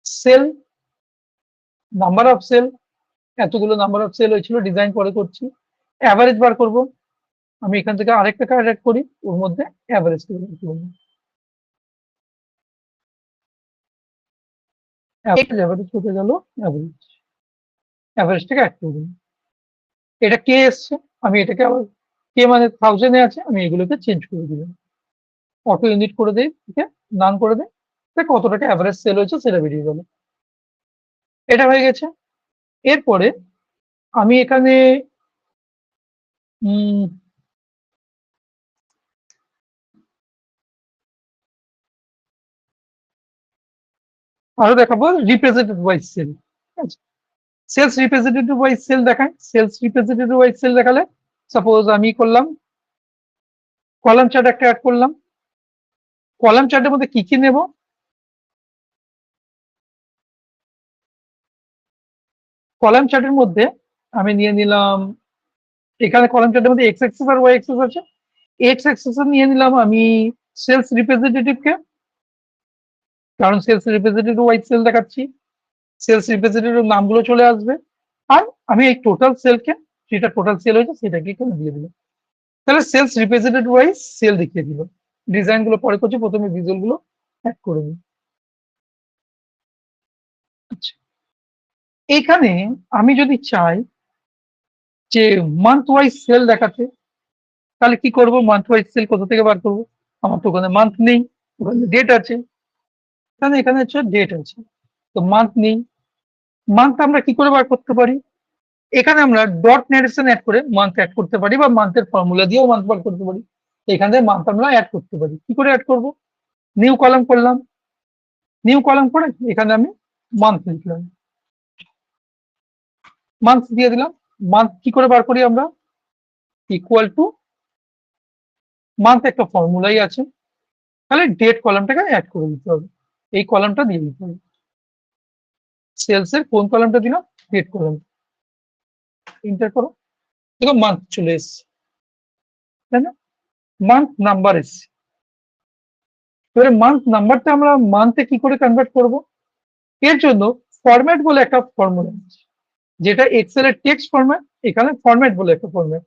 সেল, নাম্বার অফ সেল, এতগুলো নাম্বার অফ সেল হয়েছিল, ডিজাইন পরে করছি। অ্যাভারেজ বার করব। আমি এখান থেকে আরেকটা কার্ড অ্যাড করি, ওর মধ্যে অ্যাভারেজ অ্যাভারেজ কোথায় গেল? অ্যাভারেজ, অ্যাভারেজটাকে অ্যাড করে দিন। এটা কে এসছে, আমি এটাকে আবার কে মানে 1000 আছে, আমি এগুলোকে চেঞ্জ করে দিলাম। অটো ইউনিট করে দেই, ঠিক আছে, নান করে দেয়, কত টাকা অ্যাভারেজ সেল হয়েছে সেটা বেরিয়ে গেল। এটা হয়ে গেছে। এরপরে আমি এখানে আরো দেখাবো represented wise sale. Sales representative wise sale দেখায়। সেলস রিপ্রেজেন্টেটিভ ওয়াইজ সেল দেখালে সাপোজ আমি করলাম কলাম চার্ট একটা অ্যাড করলাম। কলাম চার্টের মধ্যে কি কি নেব? কলাম চার্টের মধ্যে আমি নিয়ে নিলাম, এখানে কলাম চার্টের মধ্যে এক্স অ্যাক্সিস আর ওয়াই অ্যাক্সিস আছে। এক্স অ্যাক্সিস নিয়ে নিলাম আমি সেলস রিপ্রেজেন্টেটিভকে, কারণ সেলস রিপ্রেজেন্টেটিভ ওয়াইজ সেল দেখাচ্ছি, সেলস রিপ্রেজেন্টেটিভ নামগুলো চলে আসবে। আর আমি এই টোটাল সেলকে, যেটা টোটাল সেল হয়েছে সেটাকে এখানে দিয়ে দিলাম। তাহলে সেলস রিপ্রেজেন্টেটিভ ওয়াইজ সেল দেখিয়ে দিল। ডিজাইন গুলো পরে করছি, প্রথমে ভিজুয়াল গুলো অ্যাড করে নিই। আচ্ছা, এখানে আমি যদি চাই যে মান্থ ওয়াইজ সেল দেখাতে, তাহলে কি করব? মান্থ ওয়াইজ সেল কোথা থেকে বার করবো? আমার তো ওখানে মান্থ নেই, ওখানে ডেট আছে, তাহলে এখানে হচ্ছে ডেট আছে, তো মান্থ নেই। মান্থ আমরা কি করে বার করতে পারি? এখানে আমরা ডট নারেশন অ্যাড করে মান্থ অ্যাড করতে পারি, বা মান্থের ফর্মুলা দিয়েও মান্থ বার করতে পারি। এখানে মান্থ আমরা অ্যাড করতে পারি। কি করে অ্যাড করব? নিউ কলাম করলাম, নিউ কলাম করে এখানে আমি মান্থ লিখলাম, মান্থ দিয়ে দিলাম। মান্থ কি করে বার করি আমরা? ইকুয়াল টু মান্থ, একটা ফর্মুলাই আছে, তাহলে ডেট কলামটাকে অ্যাড করে দিতে হবে, এই কলামটা দিয়ে দিতে হবে। সেলস এর কোন কলামটা দিলাম? Date column. এন্টার করো, দেখো মান্থ চলে এসছে, তাই না? মান্থ নাম্বার এসছে। এবারে মান্থ নাম্বারটা আমরা মান্থে কি করে কনভার্ট করব? এর জন্য ফরম্যাট বলে একটা ফর্মুলা আছে, যেটা এক্সেল এর টেক্সট ফরম্যাট, এখানে ফরম্যাট বলে একটা ফরম্যাট,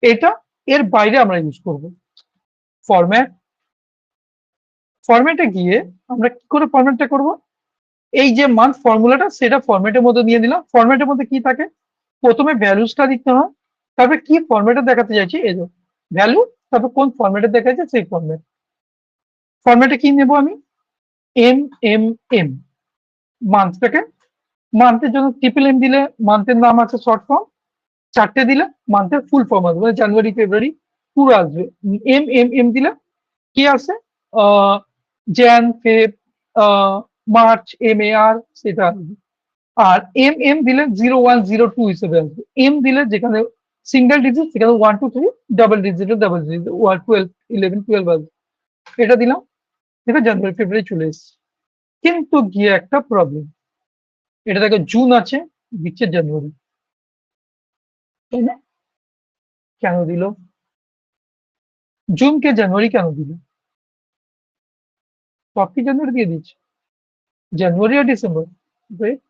এটা এর বাইরে আমরা ইউজ করব। ফরম্যাট, ফরম্যাটে গিয়ে আমরা কি করে ফরম্যাটটা করব? এই যে মান্থ ফর্মুলাটা, সেটা ফরম্যাটের মধ্যে নিয়ে দিলাম। ফরম্যাটের মধ্যে কি থাকে? প্রথমে ভ্যালুসটা দিতে হয়, তারপরে কি ফরম্যাটে দেখাতে চাইছি এই যে ভ্যালু, তারপর কোন ফরম্যাটে দেখা যাচ্ছে সেই ফরম্যাট। ফরম্যাটে কি নেব আমি? এম এম এম, মান্থটাকে, মান্থের জন্য ট্রিপল এম দিলে মান্থের নাম আছে শর্ট ফর্ম, চারটে দিলে মান্থের ফুল ফর্ম আসবে, মানে জানুয়ারি ফেব্রুয়ারি পুরো আসবে। এম এম এম দিলে কি আসে? Gen Feb March M A আর সেটা আসবে। আর এম এম দিলে 0102 হিসেবে আসবে। এম দিলে যেখানে সিঙ্গেল ডিজিট সেখানে 1 2 3, ডাবল ডিজিটে ডাবল ডিজিট 12 11 12 আসবে। এটা দিলাম, দেখো জানুয়ারি ফেব্রুয়ারি চলে এসছে। কিন্তু গিয়ে একটা প্রবলেম, এটা দেখো জুন আছে, দিচ্ছে জানুয়ারি, তাই না? কেন দিল? জুনকে জানুয়ারি কেন দিল? সবকে জানুয়ারি দিয়ে দিচ্ছে, জানুয়ারি আর ডিসেম্বর। Wait,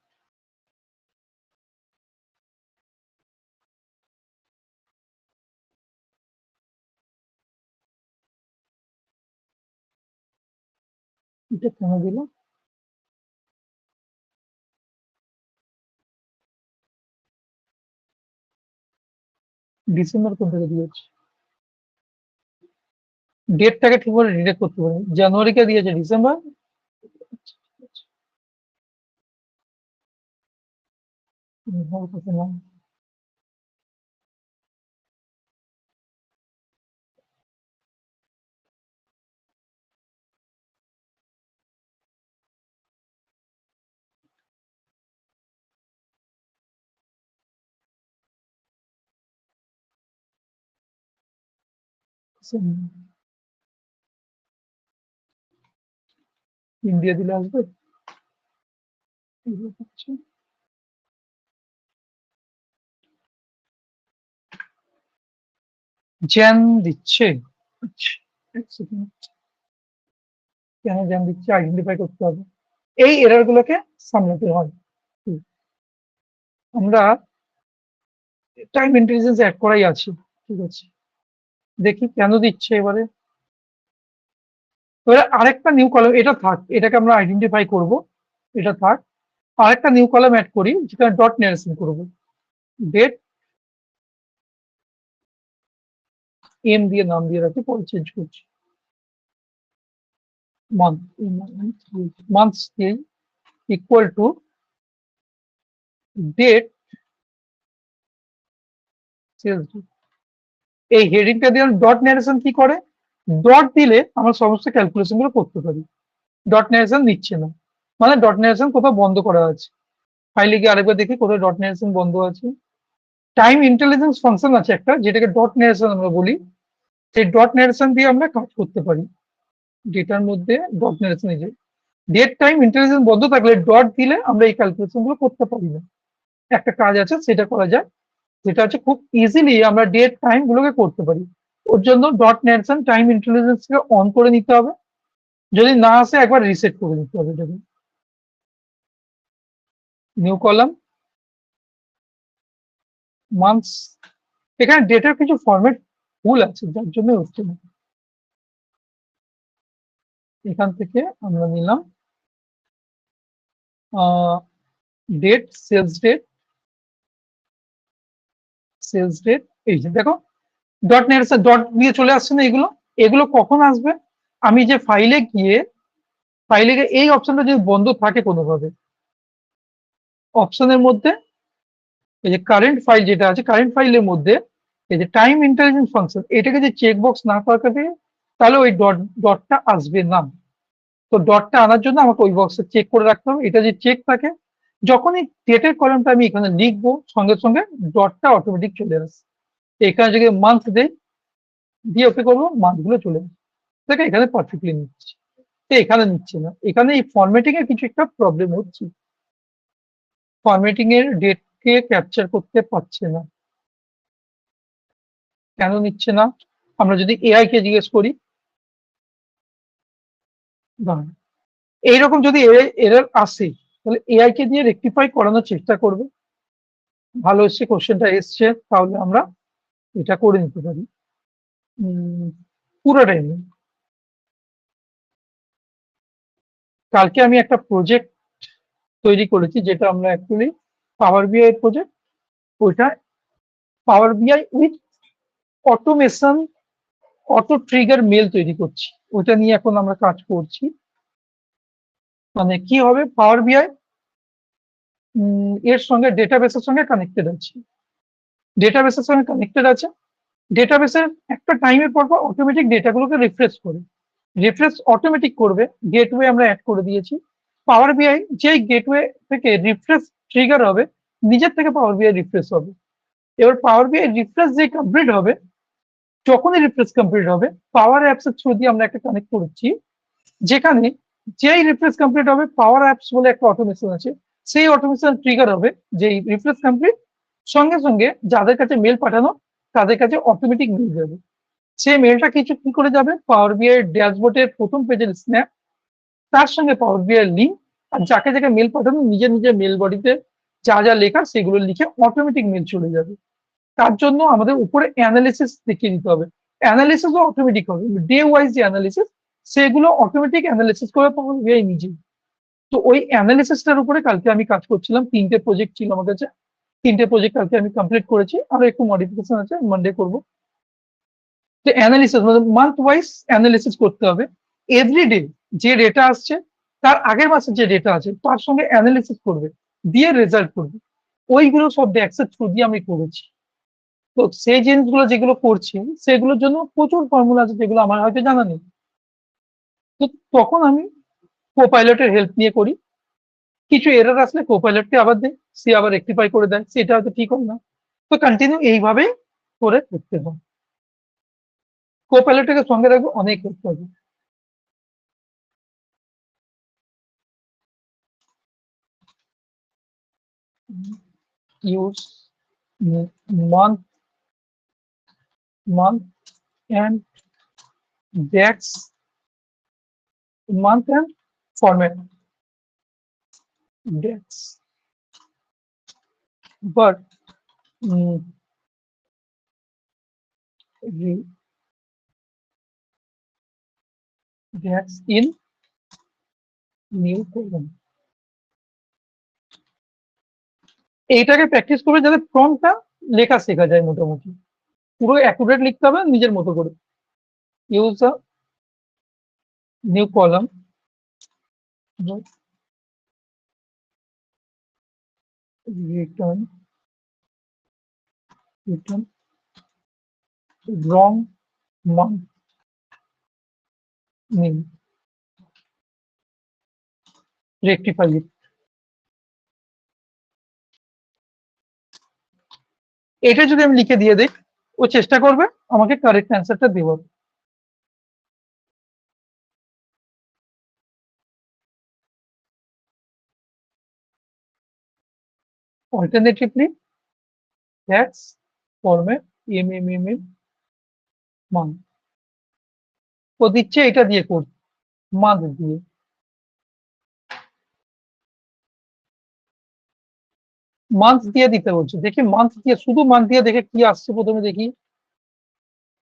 এটা কেন দিল? ডিসেম্বর কোন থেকে দিয়েছে? ডেটটাকে ঠিকভাবে ডিটেক্ট করতে পারি, জানুয়ারিকে দিয়েছে ডিসেম্বর। হওয়ার কথা না। ইন্ডিয়া দিলে আসবে। এগুলো হচ্ছে জ্যান দিচ্ছে। আচ্ছা, এক second, কেন জ্যান দিচ্ছে আইডেন্টিফাই করতে হবে, এই এরর গুলোকে সামলাতে হয়। হুম, আমরা টাইম ইন্টেলিজেন্স অ্যাড করাই আছে, ঠিক আছে, দেখি কেন দিচ্ছে এবারে। এবারে আরেকটা নিউ কলাম, এটা থাক, এটাকে আমরা আইডেন্টিফাই করব, এটা থাক। আরেকটা নিউ কলাম অ্যাড করি, যেখানে ডট নারেশন করব। ডেট এম দিয়ে নাম দিয়ে রাখি, পরে চেঞ্জ করছি। মান্থ, মান্থস দিয়ে ইকুয়াল টু ডেট সেলস। এই হেডিংটা দিয়ে ডট নারেশন কি করে? ডট দিলে আমরা সমস্ত ক্যালকুলেশন গুলো করতে পারি। ডট নারেশন দিচ্ছে না, মানে ডট নারেশন কোথাও বন্ধ করা আছে। ফাইলে গিয়ে আরেকবার দেখি কোথায় ডট নারেশন বন্ধ আছে। টাইম ইন্টেলিজেন্স ফাংশন আছে একটা, যেটাকে ডট নারেশন আমরা বলি। সেই ডট নারেশন দিয়ে আমরা কাজ করতে পারি ডেটার মধ্যে। ডট নারেশন এই যে ডেট টাইম ইন্টেলিজেন্স বন্ধ থাকলে ডট দিলে আমরা এই ক্যালকুলেশন গুলো করতে পারি না। একটা কাজ আছে সেটা করা যায়, যেটা হচ্ছে খুব ইজিলি আমরা ডেট টাইম গুলোকে করতে পারি। ওর জন্য dot narration time intelligence K on করে নিতে হবে, যদি না আসে একবার রিসেট করে নিতে হবে এটাকে। নিউ কলাম, মান্থস, এখানে ডেটার কিছু ফরম্যাট ভুল আছে যার জন্য হচ্ছে না। এখান থেকে আমরা নিলাম date, sales date, sales date. এই যে দেখো ডট নেট ডট দিয়ে চলে আসছে না, এগুলো এগুলো কখন আসবে? আমি যে ফাইলে গিয়ে এই অপশনটা যদি বন্ধ থাকে কোনোভাবে, অপশনের মধ্যে এই যে কারেন্ট ফাইল যেটা আছে, কারেন্ট ফাইলের মধ্যে এই যে টাইম ইন্টেলিজেন্স ফাংশন, এটাকে যে চেক বক্স না থাকে, তাহলে ওই ডটটা আসবে না। তো ডটটা আনার জন্য আমাকে ওই বক্সে চেক করে রাখতে হবে। এটা যে চেক থাকে, যখনই ডেটের কলামটা আমি এখানে লিখবো সঙ্গে সঙ্গে ডটটা অটোমেটিক চলে আসে। এখানে যদি মান্থ দেই, দিয়ে ওকে করবো, মান্থ গুলো চলে আসে। দেখে এখানে পারফেক্টলি নিচ্ছে, তো এখানে নিচ্ছে না। এখানে এই ফরম্যাটিং এর কিছু একটা প্রবলেম হচ্ছে, ফরম্যাটিং এর ডেট কে ক্যাপচার করতে পারছে না। কেন নিচ্ছে না? আমরা যদি এআই কে জিজ্ঞেস করি, দাঁড়ান, এইরকম যদি এরর আসে, তাহলে এআই কে দিয়ে রেকটিফাই করানোর চেষ্টা করবে। ভালো এসছে, কোশ্চেনটা এসছে, তাহলে আমরা এটা করে নিতে পারি। পুরোটাই নেই। কালকে আমি একটা প্রজেক্ট তৈরি করেছি, যেটা আমরা অ্যাকচুয়ালি পাওয়ার বিআই প্রজেক্ট, ওইটা power BI with automation, auto trigger mail তৈরি করছি। ওইটা নিয়ে এখন আমরা কাজ করছি। মানে কি হবে, পাওয়ার বিআই এর সঙ্গে ডেটাবেসের সঙ্গে কানেক্টেড আছে, ডেটাবেসের সঙ্গে কানেক্টেড আছে। ডেটাবেসের একটা টাইমের পর পর অটোমেটিক ডেটাগুলোকে রিফ্রেশ করে, রিফ্রেশ অটোমেটিক করবে। গেটওয়ে আমরা অ্যাড করে দিয়েছি। পাওয়ার বিআই যেই গেটওয়ে থেকে রিফ্রেশ ট্রিগার হবে, নিজের থেকে পাওয়ার বিআই রিফ্রেশ হবে। এবার পাওয়ার বিআই রিফ্রেশ যে কমপ্লিট হবে, যখনই রিফ্রেশ কমপ্লিট হবে, পাওয়ার অ্যাপস এর থ্রু দিয়ে আমরা একটা কানেক্ট করেছি, যেখানে যেই রিফ্রেশ কমপ্লিট হবে, পাওয়ার অ্যাপস বলে একটা অটোমেশন আছে, সেই অটোমেশন ট্রিগার হবে। যেই রিফ্রেশ কমপ্লিট, সঙ্গে সঙ্গে যাদের কাছে মেল পাঠানো, তাদের কাছে অটোমেটিক মেল যাবে। সেই মেলটা কিছু কি করে যাবে, পাওয়ার বিআই ড্যাশবোর্ডের প্রথম পেজের স্ন্যাপ, তার সঙ্গে পাওয়ার বিআই লিঙ্ক, আর যাকে যাকে মেল পাঠানো নিজের নিজের মেল বডিতে যা যা লেখা সেগুলো লিখে অটোমেটিক মেল চলে যাবে। তার জন্য আমাদের উপরে অ্যানালিসিস দেখিয়ে দিতে হবে। অ্যানালিসিসও অটোমেটিক হবে, ডে ওয়াইজ যে অ্যানালিসিস, সেগুলো অটোমেটিক অ্যানালিসিস করে পাওয়ার বিআই নিজে। তো ওই অ্যানালিসিসটার উপরে কালকে আমি কাজ করছিলাম। 3টে প্রজেক্ট ছিল আমার কাছে, 3টে প্রজেক্ট কালকে আমি কমপ্লিট করেছি, আরো একটু মডিফিকেশন আছে, মানডে করবো। যে অ্যানালিসিস মানে মান্থ ওয়াইজ অ্যানালিসিস করতে হবে। এভরিডে যে ডেটা আসছে, তার আগের মাসের যে ডেটা আছে তার সঙ্গে অ্যানালিসিস করবে, দিয়ে রেজাল্ট করবে। ওইগুলো সব ড্যাক্সের থ্রু দিয়ে আমি করেছি। তো সেই জিনিসগুলো যেগুলো করছি, সেগুলোর জন্য প্রচুর ফর্মুলা আছে যেগুলো আমার হয়তো জানা নেই। তো তখন আমি কোপাইলটের হেল্প নিয়ে করি। কিছু এরর আসলে কোপাইলটকে আবার দেয়, সে আবার রেক্টিফাই করে দেয়, সেটা হয়তো ঠিক হয় না। তো কন্টিনিউ এইভাবেই করে করতে হয়। কোপাইলটকে সঙ্গে রাখবো, অনেক করতে হবে। Use month, month and dates, month and format dates, but dates in new column. এইটাকে প্র্যাকটিস করবে যাতে ফ্রন্টটা লেখা শেখা যায় মোটামুটি। পুরো অ্যাকুরেট লিখতে হবে নিজের মতো করে। Use a new column, return wrong month name, rectify it. এটা যদি আমি লিখে দিয়ে দিই, ও চেষ্টা করবে আমাকে কারেক্ট অ্যান্সারটা দেওয়ার। Alternatively, that's format month, ও দিচ্ছে এটা দিয়ে করতে, মান্থ দিয়ে। মান্থ দিয়ে দিতে বলছে, দেখি মান্থ দিয়ে, শুধু মান্থ দিয়ে দেখে কি আসছে প্রথমে দেখি।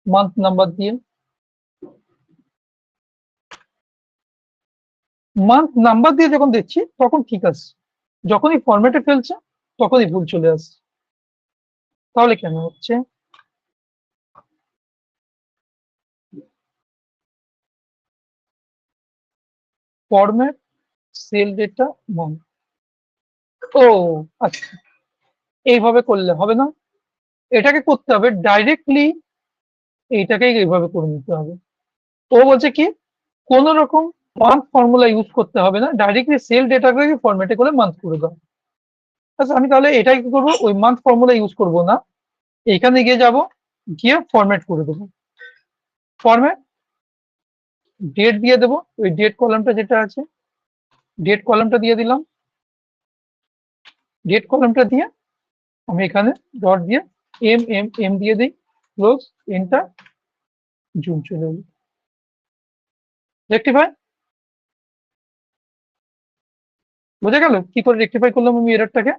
মান্থ নাম্বার দিয়ে, মান্থ নাম্বার দিয়ে যখন দেখছি তখন ঠিক আছে, যখনই ফরম্যাটে ফেলছে তখনই ভুল চলে আসছে। তাহলে কেন হচ্ছে? ফরম্যাট সেল ডেটা মান্থ, ও আচ্ছা, এইভাবে করলে হবে না, এটাকে করতে হবে ডাইরেক্টলি, এইটাকে এইভাবে করে নিতে হবে। ও বলছে কি, কোন রকম মান্থ ফর্মুলা ইউজ করতে হবে না, ডাইরেক্টলি সেল ডেটাটাকে ফরম্যাটে করে মান্থ করে দাও। আচ্ছা আমি তাহলে এটাই কি করবো, ওই মান্থ ফর্মুলা ইউজ করবো না, এখানে গিয়ে যাব, গিয়ে ফরম্যাট করে দেবো, ফরম্যাট ডেট দিয়ে দেবো, ওই ডেট কলামটা যেটা আছে ডেট কলামটা দিয়ে দিলাম, ডেট কলামটা দিয়ে আমি এখানে ডট দিয়ে এম এম এম দিয়ে দিই, ক্লোজ, এন্টার, জুম চলে এলো। রেক্টিফাই, বোঝা গেল কি করে রেক্টিফাই করলাম আমি এররটাকে?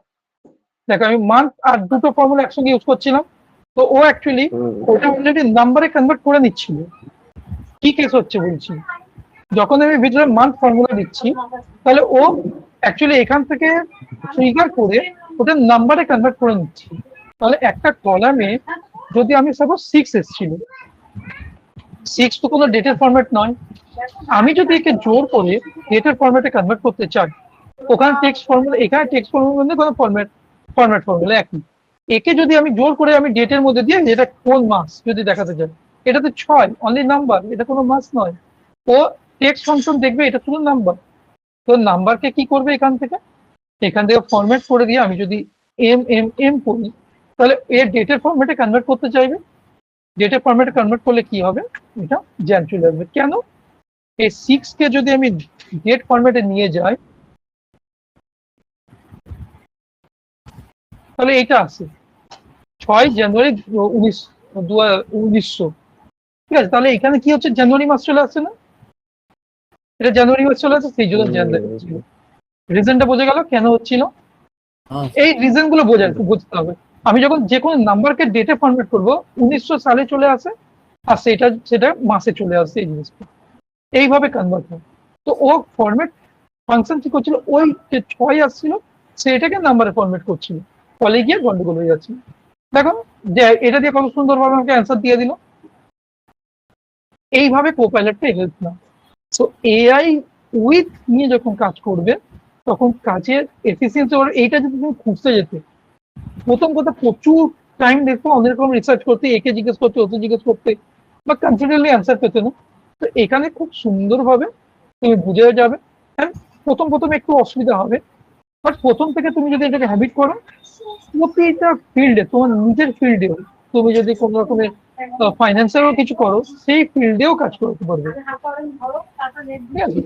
দেখো আমি মান্থ আর দুটো ফর্মুলা একসঙ্গে ইউজ করছিলাম, তো ও অ্যাকচুয়ালি ওটা অলরেডি নাম্বারে কনভার্ট করে নিচ্ছিল। কি কেস হচ্ছে বলছি, যখন আমি ভিতরে মান্থ ফর্মুলা দিচ্ছি, তাহলে ও অ্যাকচুয়ালি এখান থেকে ট্রিগার করে ওটা নাম্বারে কনভার্ট করে নিচ্ছি। তাহলে একটা কলামে যদি আমি সাপোজ 6 এসেছিল, 6 তো কোনো ডেটের ফরম্যাট নয়, আমি যদি একে জোর করে ডেটের ফরম্যাটে কনভার্ট করতে চাই, ওখানে টেক্সট ফর্মুলা, এখানে টেক্সট ফর্মুলার মধ্যে কোনো ফরম্যাট ফর্মুলা একই, একে যদি আমি জোর করে আমি ডেটের মধ্যে দিয়ে এটা কোন মাস যদি দেখাতে চাই, এটা তো 6 অনলি নাম্বার, এটা কোনো মাস নয়। ও টেক্সট ফাংশন দেখবে এটা শুধু নাম্বার, তো নাম্বারকে কি করবে এখান থেকে ফরম্যাট করে দিয়ে আমি যদি এম এম এম করি, তাহলে এর ডেটের ফরম্যাটে কনভার্ট করতে চাইবে, ডেটের ফরম্যাটে কনভার্ট করলে কি হবে, এটা জ্যান চলে আসবে। কেন, এই 6 কে যদি আমি ডেট ফরম্যাটে নিয়ে যাই, তাহলে এটা আছে 6 জানুয়ারি 1900, ঠিক আছে, তাহলে এখানে কি হচ্ছে, জানুয়ারি মাস চলে আসছে না, এটা জানুয়ারি মাস চলে আসছে, সেই জন্য জ্যান দেখাচ্ছিল। রিজনটা বোঝা গেল কেন হচ্ছিল, এই রিজন গুলো বুঝতে হবে। আমি যখন যে কোনো নাম্বারকে ডেটে ফরম্যাট করবো, 1900 সালে চলে আসে, আর সেটা মাসে চলে আসে, এই জিনিসটা এইভাবে কনভার্ট হয়। তো ও ফরম্যাট ফাংশন কি করছিল, ওই যে 6 আসছিল সেটাকে নাম্বারে ফরম্যাট করছিল, ফলে গিয়ে গন্ডগোল হয়ে যাচ্ছে। দেখো যে এটা দিয়ে কত সুন্দরভাবে আমাকে অ্যান্সার দিয়ে দিল। এইভাবে কোপাইলটটা হেল্প না। তো এআই উইথ নিয়ে যখন কাজ করবে, তখন কাজের এফিসিয়েন্সি, এইটা যদি তুমি খুঁজতে যেতে, প্রথম কথা প্রচুর টাইম দেখবো, অনেক রকম রিসার্চ করতে, একে জিজ্ঞেস করতে, ওকে জিজ্ঞেস করতে, বা কনফিডেন্টলি অ্যান্সার পেতে না। তো এখানে খুব সুন্দরভাবে তুমি বুঝে যাবে। হ্যাঁ, প্রথম একটু অসুবিধা হবে, বাট প্রথম থেকে তুমি যদি এটাকে হ্যাবিট করো, প্রতিটা ফিল্ডে, তোমার নিজের ফিল্ডেও তুমি যদি কোনো রকমের ফাইন্যান্সেরও কিছু করো, সেই ফিল্ডেও কাজ করতে পারবে। ঠিক আছে,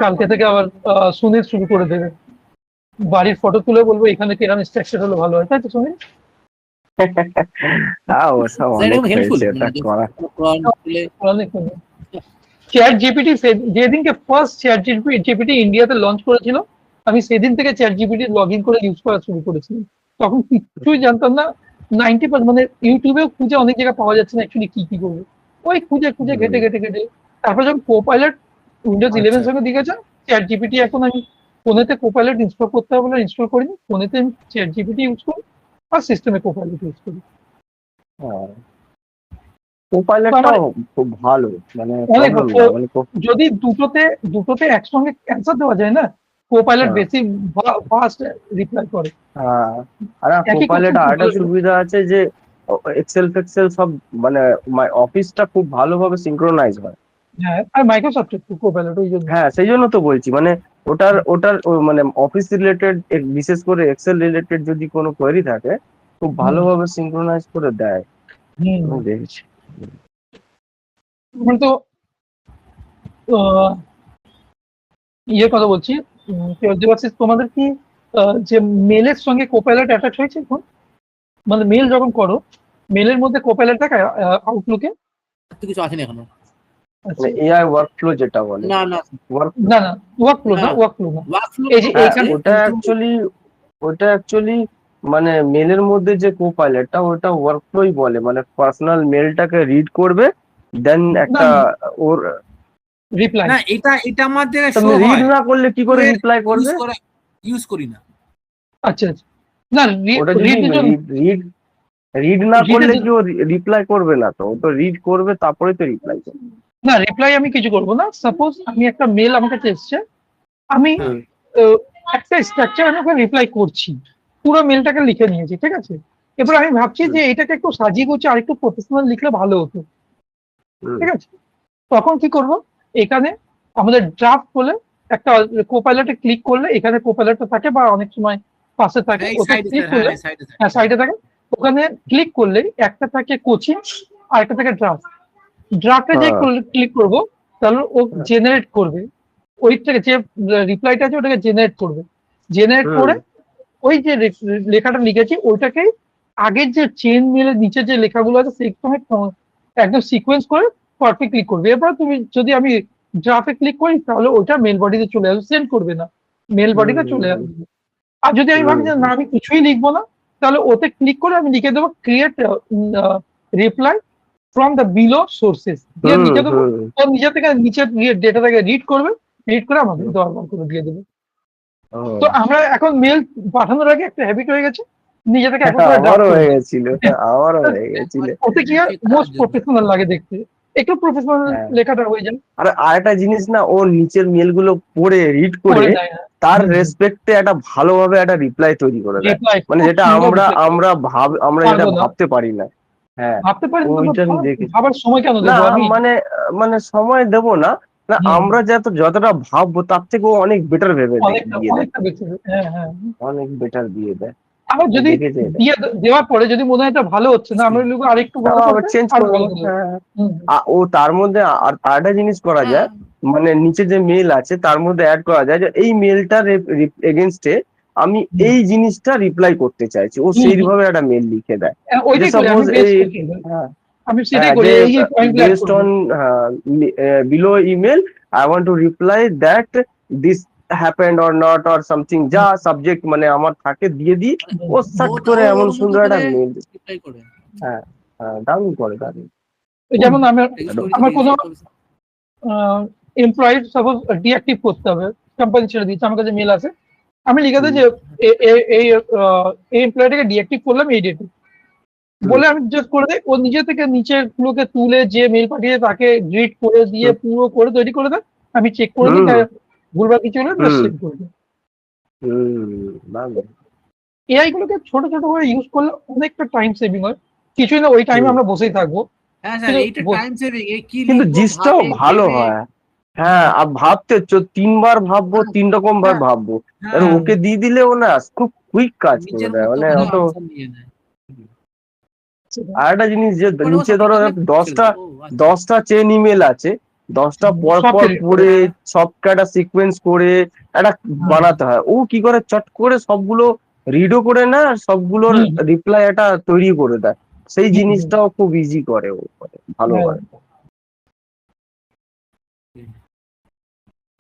কালকে থেকে আবার সুনীল শুরু করে দেবে, বাড়ির ফটো তুলে বলবো এখানে কিরকম স্ট্রাকচার হলে ভালো হয়, তাই তো সুনীল? ওসব অনেক হয়েছে এটা করা। চ্যাট জিপিটি যেদিনকে ফার্স্ট চ্যাট জিপিটি ইন্ডিয়াতে লঞ্চ করেছিল, আমি সেদিন থেকে চ্যাট জিপিটি লগ ইন করে ইউজ করা শুরু করেছিলাম। তখন কিছুই জানতাম না, 90% মানে ইউটিউবেও খুঁজে অনেক জায়গায় পাওয়া যাচ্ছে না অ্যাকচুয়ালি কি করবো, ওই খুঁজে ঘেটে তারপর যখন কোপাইলট উইন্ডোজ 11 সঙ্গে দিয়েছে চ্যাট জিপিটি, এখন আমি ফোনেতে কোপাইলট ইনস্টল করতে হবে বলে ইনস্টল করিনি, ফোনেতে আমি চ্যাট জিপিটি ইউজ করি আর সিস্টেমে কোপাইলট ইউজ করি। কোপাইলটটাও খুব ভালো, মানে অনেক problem ভালো। না, মানে যদি দুটোতে একসঙ্গে অ্যান্সার দেওয়া যায় না, কোপাইলট হ্যাঁ। বেশি ফাস্ট রিপ্লাই করে। আর একই কোপাইলট কথা আরেকটা সুবিধা আছে যে এক্সেল ফেক্সেল সব, মানে অফিসটা খুব ভালোভাবে সিঙ্ক্রোনাইজ হয়। হ্যাঁ, আর মাইক্রোসফট কোপাইলট ওই জন্য। হ্যাঁ, সেই জন্য তো বলছি, মানে ওটার মানে অফিস রিলেটেড, বিশেষ করে এক্সেল রিলেটেড যদি কোনো কোয়েরি থাকে, খুব ভালোভাবে সিঙ্ক্রোনাইজ করে দেয়, আমি দেখেছি। এখন তো ইয়ে কথা বলছি, দেবাশিস, তোমাদের কি যে মেলের সঙ্গে কোপাইলট অ্যাটাচ হয়েছে এখন? মানে মেল যখন করো, মেলের মধ্যে কোপাইলট দেখায় আউটলুকে? তো কিছু আসেনি এখনো। মানে এআই ওয়ার্কফ্লো যেটা বলে, না না না না, ওয়ার্কফ্লো না, ওয়ার্কফ্লো এই যে এইখানে ওটা অ্যাকচুয়ালি মানে মেলের মধ্যে যে কোপাইলটটা, ওটা ওয়ার্কফ্লোই বলে, মানে পার্সোনাল মেলটাকে রিড করবে, দেন একটা ওর রিপ্লাই। না, এটা আমাদের শো রিড হয়, না করলে কি করে রিপ্লাই করবে? ইউজ করি না। আচ্ছা আচ্ছা, না ওটা যদি রিড না করলে কি ও রিপ্লাই করবে না, তো ও তো রিড করবে তারপরে তো রিপ্লাই করবে। না, রিপ্লাই আমি কিছু করবো না। সাপোজ আমি একটা মেল আমার কাছে এসছে, আমি একটা স্ট্রাকচার আমি ওখানে রিপ্লাই করছি, পুরো মেলটাকে লিখে নিয়েছি, ঠিক আছে। এবার আমি ভাবছি যে এটাকে একটু সাজিয়ে গুছিয়ে আরেকটু প্রফেশনাল লিখলে ভালো হতো, ঠিক আছে। তখন কি করব, এখানে আমাদের ড্রাফট বলে একটা কোপাইলটে ক্লিক করলে এখানে কোপাইলটটা থাকে বা অনেক সময় পাশে থাকে, এই ওতে সাইডে ক্লিক স্যার, করলে হ্যাঁ সাইডে হ্যাঁ সাইডে থাকে, ওখানে ক্লিক করলে একটা থাকে কোচিং আর একটা থাকে ড্রাফট। ড্রাফটে যে হ্যাঁ ক্লিক করব তাহলে ও হ্যাঁ। জেনারেট করবে, ওই থেকে যে রিপ্লাইটা আছে ওটাকে জেনারেট করবে, জেনারেট হুম করে ওই যে লেখাটা লিখেছি ওইটাকে আগের যে চেন মেলের নিচে যে লেখাগুলো আছে সেগুলো একদম সিকোয়েন্স করে পারফেক্ট ক্লিক করবে। এরপর তুমি যদি আমি ড্রাফটে ক্লিক করি তাহলে ওইটা মেল বডিতে চলে আসবে, সেন্ড করবে না, মেল বডিতে চলে হুম আসবে। আর যদি আমি ভাবি হুম যে না আমি কিছুই লিখবো না, তাহলে ওতে ক্লিক করে আমি লিখে দেবো create reply from the below sources দিয়ে হুম লিখে দেবো। হুম ও নিজে থেকে নিচের ডেটাটাকে রিড করবে, রিড করে আমাদের দরবার করে দিয়ে দেবে। ও, তো আমরা এখন মেল পাঠানোর আগে একটা হ্যাবিট হয়ে গেছে নিজে থেকে একবার করে ড্রাফট আমারও করে হয়ে দিই। গেছিল, আমারও হয়ে গেছিল। ওতে কি হয় চেক করার মোস্ট জন্য। প্রফেশনাল লাগে দেখতে, একটু প্রফেশনাল হ্যাঁ লেখাটা হয়ে যায়, আর আরেকটা জিনিস না, ও নিচের মেল গুলো পড়ে রিড করে করে দেয়। তার রেসপেক্টে একটা ভালোভাবে একটা রিপ্লাই তৈরি করে দেয়, রিপ্লাই মানে খুব যেটা সুন্দর আমরা reply করে। আমরা যেটা পারবো না, ভাবতে পারি না। হ্যাঁ ভাবতে পারি না তো ওইটা আমি দেখেছি। ভাবার সময় কেন না দেবো আমি। মানে মানে সময় দেব না, না হুম, আমরা যতটা ভাববো তার থেকে ও অনেক বেটার ভেবে অনেকটা দিয়ে দেয়, অনেকটা বেশি। হ্যাঁ হ্যাঁ। অনেক বেটার দিয়ে দেয়। আবার আমি যদি দেখেছি এটা। দেওয়ার পরে যদি মনে হয় এটা ভালো হচ্ছে না, আমরা লিখবো আরেকটু ভালো আবার করতে, চেঞ্জ আর করবো, ভালো করে দেবো। হ্যাঁ। হুম, ও তার মধ্যে আর আরেকটা জিনিস করা হ্যাঁ যায়, মানে নিচে যে মেল আছে তার মধ্যে অ্যাড করা যায় যে এই মেলটার এগেনস্টে আমি হুম, এই জিনিসটা রিপ্লাই করতে চাইছি, ও হুম, হুম। সেইভাবে একটা মেল লিখে দেয়। যে ওইটাই করি সাপোজ আমি বেস এই, করি, হ্যাঁ আমি সেটাই হ্যাঁ করি, যে এই পয়েন্ট অ্যাড বেসড করবো। On below email I want to reply that happened or not or something, যা হুম, সাবজেক্ট মানে আমার থাকে দিয়ে দিই, মানে হুম, ও হুম। সার্চ ওটা করে ও এমন ওর মতো সুন্দর একটা করে মেল। রিপ্লাই করে। হ্যাঁ হ্যাঁ দারুণ করে দারুণ। এই যেমন আমার স্টোরিতে আমার কোনো রেজিস্টার করবে। এমপ্লয়ি সাপোজ ডিঅ্যাক্টিভ করতে হবে, কোম্পানি ছেড়ে দিচ্ছে, আমার কাছে মেল আছে, আমি লিখে দিই হুম যে এই এমপ্লয়িটাকে ডিঅ্যাক্টিভ করলাম এই ডেটে, হুম বলে আমি জাস্ট করে দিই, ও নিজে থেকে নিচের গুলোকে তুলে যে মেল পাঠিয়ে তাকে রিড করে দিয়ে হুম পুরো করে তৈরি করে দেয়, আমি চেক করে নিই, হুম ভুলভাল কিছু হলে জাস্ট হুম সেন্ড করে দিই। দারুণ। এআই গুলোকে ছোট ছোট করে ইউজ করলে অনেকটা টাইম সেভিং হয়, কিছুই না ওই টাইমে হুম। আমরা বসেই থাকবো। হ্যাঁ স্যার, কিন্তু এইটা বস- টাইম সেভিং। এই কি কিন্তু লিখবো জিনিসটাও ভাবে ভালো ভেবে। হয়। হ্যাঁ হ্যাঁ আর ভাবতে তিনবার ভাববো, হ্যাঁ 3 রকম বার হ্যাঁ ভাববো, আর হ্যাঁ, হুম, ওকে দিয়ে দিলেও না খুব কুইক কাজ করে নিজের দেয়, মতো মানে করে অত। আনসার নিয়ে নেয়। সেটাই। আর একটা জিনিস যে মানে ও নিচে ধরো সাবজেক্ট ছেড়ে দশটা দেয়। ও আচ্ছা। 10টা চেন ইমেল আছে, 10টা পর সব পর ক্রেডিট করে। পড়ে সবকে একটা সিকোয়েন্স করে একটা হুম, বানাতে হয়, ও কি করে চট করে সবগুলো রিডও করে না, আর সবগুলোর হুম, রিপ্লাই একটা তৈরি করে দেয়, সেই হুম, হুম, জিনিসটাও খুব ইজি করে, ও করে ভালো হ্যাঁ। করে।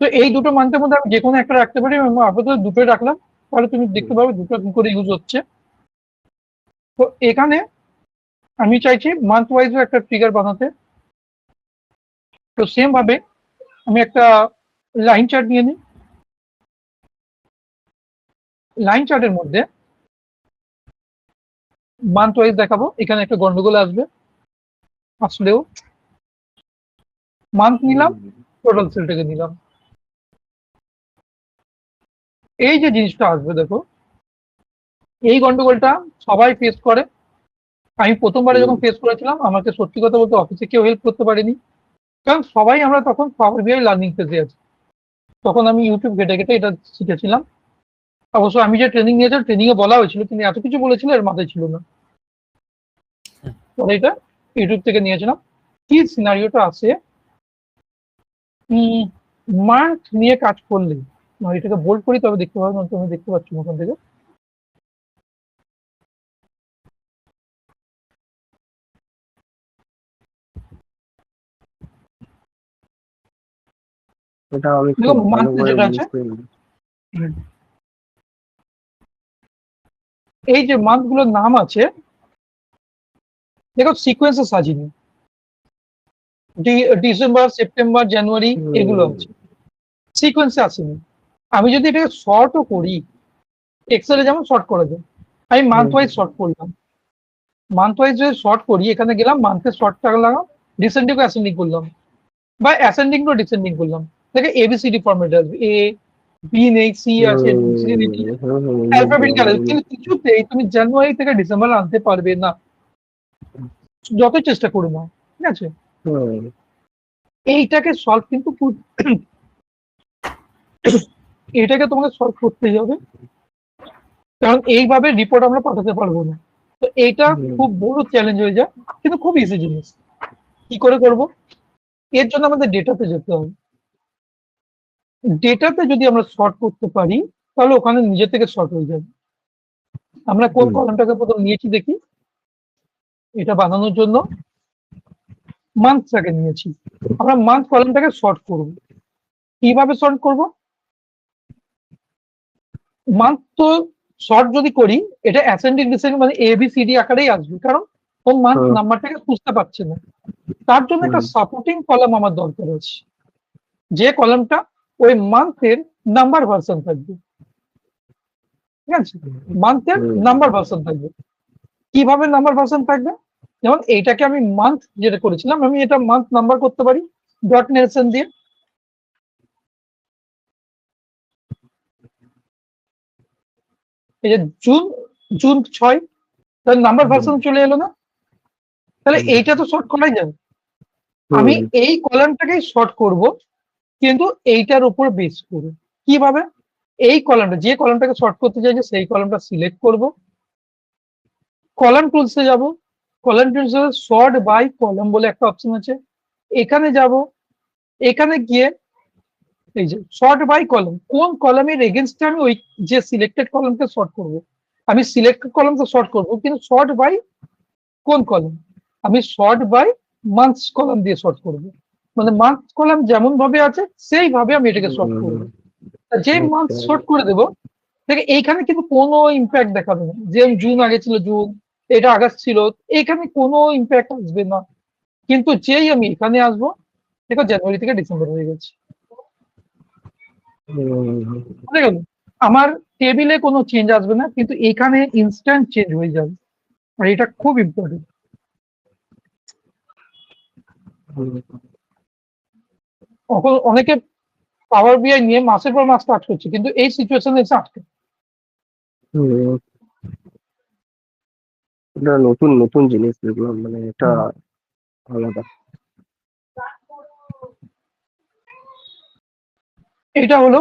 তো এই দুটো মান্থের মধ্যে আমি যে কোনো একটা রাখতে পারি, আমি আপাতত দুটোই রাখলাম, তাহলে তুমি দেখতে পাবে দুটো কি করে ইউজ হচ্ছে। তো এখানে আমি চাইছি মান্থ ওয়াইজ একটা ট্রিগার বানাতে। তো সেম ভাবে আমি একটা লাইন চার্ট নিয়ে নিই, লাইন চার্টের মধ্যে মান্থ ওয়াইজ দেখাবো, এখানে একটা গন্ডগোল আসবে, আসলেও মান্থ নিলাম, টোটাল সেলটাকে নিলাম, এই যে জিনিসটা আসবে দেখো, এই গন্ডগোলটা সবাই ফেস করে। আমি প্রথমবারে হুম যখন ফেস করেছিলাম আমাকে সত্যি কথা বলতে অফিসে কেউ হেল্প করতে পারেনি, কারণ সবাই আমরা তখন পাওয়ার বিআই লার্নিং ফেজে আছি। তখন আমি ইউটিউব ঘেটে ঘেটে এটা শিখেছিলাম। অবশ্য আমি যে ট্রেনিং নিয়েছিলাম ট্রেনিং এ বলা হয়েছিল, কিন্তু এত কিছু বলেছিল এর মাথায় ছিল না, পরে এটা ইউটিউব থেকে নিয়েছিলাম। কি সিনারিওটা আছে, মান্থ নিয়ে কাজ করলে, মানে এটাকে বোল্ড করি তবে দেখতে পাবো, তুমি দেখতে পাচ্ছ না ওখান থেকে। এটা আমি দেখো খুব ভালো মান্থে করে যেটা আছে, বুঝতে পারি। এই যে মান্থ গুলোর নাম আছে দেখো সিকোয়েন্সে সাজিনি, ডিসেম্বর সেপ্টেম্বর জানুয়ারি এগুলো হুম আছে, সিকোয়েন্সে আসেনি। আমি যদি এটাকে শর্টও করি, এক্সেলে যেমন শর্ট করা যায়, আমি মান্থ হুম ওয়াইজ শর্ট করলাম, মান্থ ওয়াইজ যদি শর্ট করি এখানে গেলাম মান্থের শর্টটা লাগাম, ডিসেন্ডিং অ্যাসেন্ডিং করলাম, বা অ্যাসেন্ডিং টু ডিসেন্ডিং করলাম, দেখে এবিসিডি ফর্মেট আসবে, এ বি নেই, সি আছে, সি ডি, অ্যালফাবেটিক্যাল আছে, কিন্তু কিছুতেই তুমি জানুয়ারি থেকে ডিসেম্বর আনতে পারবে না, যতই চেষ্টা করো না, ঠিক আছে। হুম এইটাকে সলভ কিন্তু এটাকে তোমাকে সলভ করতেই হবে, কারণ এইভাবে রিপোর্ট আমরা পাঠাতে পারবো না। তো এইটা খুব বড় চ্যালেঞ্জ হয়ে যায়, কিন্তু খুব ইজি জিনিস। কি করে করব? এর জন্য আমাদের ডেটাতে যেতে হবে। ডেটাতে যদি আমরা সর্ট করতে পারি, তাহলে ওখানে নিজে থেকে সর্ট হয়ে যাবে। আমরা কোন কলামটাকে প্রথম নিয়েছি দেখি। এটা বানানোর জন্য মান্থটাকে নিয়েছি। আমরা মান্থ কলামটাকে সর্ট করব। কিভাবে সর্ট করব? মান্থ তো শর্ট যদি করি, এটা অ্যাসেন্ডিং ডিসেন্ডিং মানে এ বি সি ডি আকারেই আসবে, কারণ ও মান্থ নাম্বারটাকে খুঁজতে পারছে না। তার জন্য একটা সাপোর্টিং কলাম আমার দরকার আছে, যে কলামটা ওই মান্থের নাম্বার ভার্সন থাকবে। ঠিক আছে, মান্থের নাম্বার ভার্সন থাকবে। কিভাবে নাম্বার ভার্সন থাকবে? যেমন এইটাকে আমি মান্থ যেটা করেছিলাম, আমি এটা মান্থ নাম্বার করতে পারি ডট নেশন দিয়ে। এই যে জুন, জুন 6, তাহলে নাম্বার ভার্সন চলে এলো না? তাহলে এইটা তো শর্ট করাই যাবে। আমি এই কলামটাকেই শর্ট করব, কিন্তু এইটার উপর বেস করে। কিভাবে? এই কলামটা, যে কলামটাকে শর্ট করতে চাইছে সেই কলামটা সিলেক্ট করব, কলাম টুলসে যাব, কলাম টুলসে শর্ট বাই কলাম বলে একটা অপশন আছে, এখানে যাব। এখানে গিয়ে এই যে শর্ট বাই কলাম, কোন কলামের এগেনস্টে আমি ওই যে সিলেক্টেড কলামকে শর্ট করব, আমি সিলেক্টেড কলামকে শর্ট করব, কিন্তু শর্ট বাই কোন কলাম? আমি শর্ট বাই মান্থস কলাম দিয়ে শর্ট করব। মানে মান্থ কলাম যেমন ভাবে আছে সেইভাবে আমি এটাকে শর্ট করব। যে মান্থ শর্ট করে দেবো, দেখে এইখানে কিন্তু কোনো ইম্প্যাক্ট দেখাবে না। যেমন জুন আগে ছিল জুন, এটা আগস্ট ছিল, এখানে কোনো ইম্প্যাক্ট আসবে না। কিন্তু যেই আমি এখানে আসবো, দেখো জানুয়ারি থেকে ডিসেম্বর হয়ে গেছে। বুঝে গেল? আমার টেবিলে কোনো চেঞ্জ আসবে না, কিন্তু এখানে ইনস্ট্যান্ট চেঞ্জ হয়ে যাবে। আর এটা খুব ইম্পর্টেন্ট। অনেকে পাওয়ার বিআই নিয়ে মাসের পর মাস কাজ করছে, কিন্তু এই সিচুয়েশনে এসে আটকে। এটা নতুন নতুন জিনিস দেখলাম, মানে এটা আলাদা। এটা হলো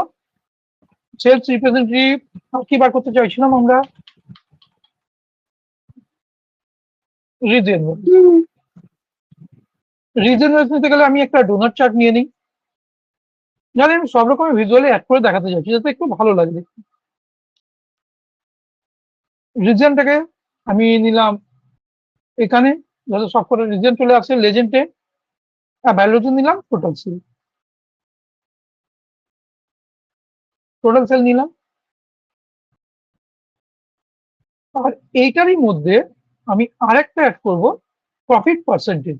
সেলস রিপ্রেজেন্টেটিভ। কি বার করতে চাইছিলাম আমরা? রিজন। রিজন নিতে গেলে আমি একটা ডোনার চার্ট নিয়ে নিই। জানেন, সব রকমের ভিজুয়ালি অ্যাড করে দেখাতে চাইছি যাতে একটু ভালো লাগে দেখতে। রিজনটাকে আমি নিলাম এখানে, যাতে সব করে রিজন চলে আসে লেজেন্ডে। ভ্যালুতে নিলাম টোটাল সেল। টোটাল সেল নিলাম। আর এইটারই মধ্যে আমি আরেকটা অ্যাড করব, প্রফিট পার্সেন্টেজ।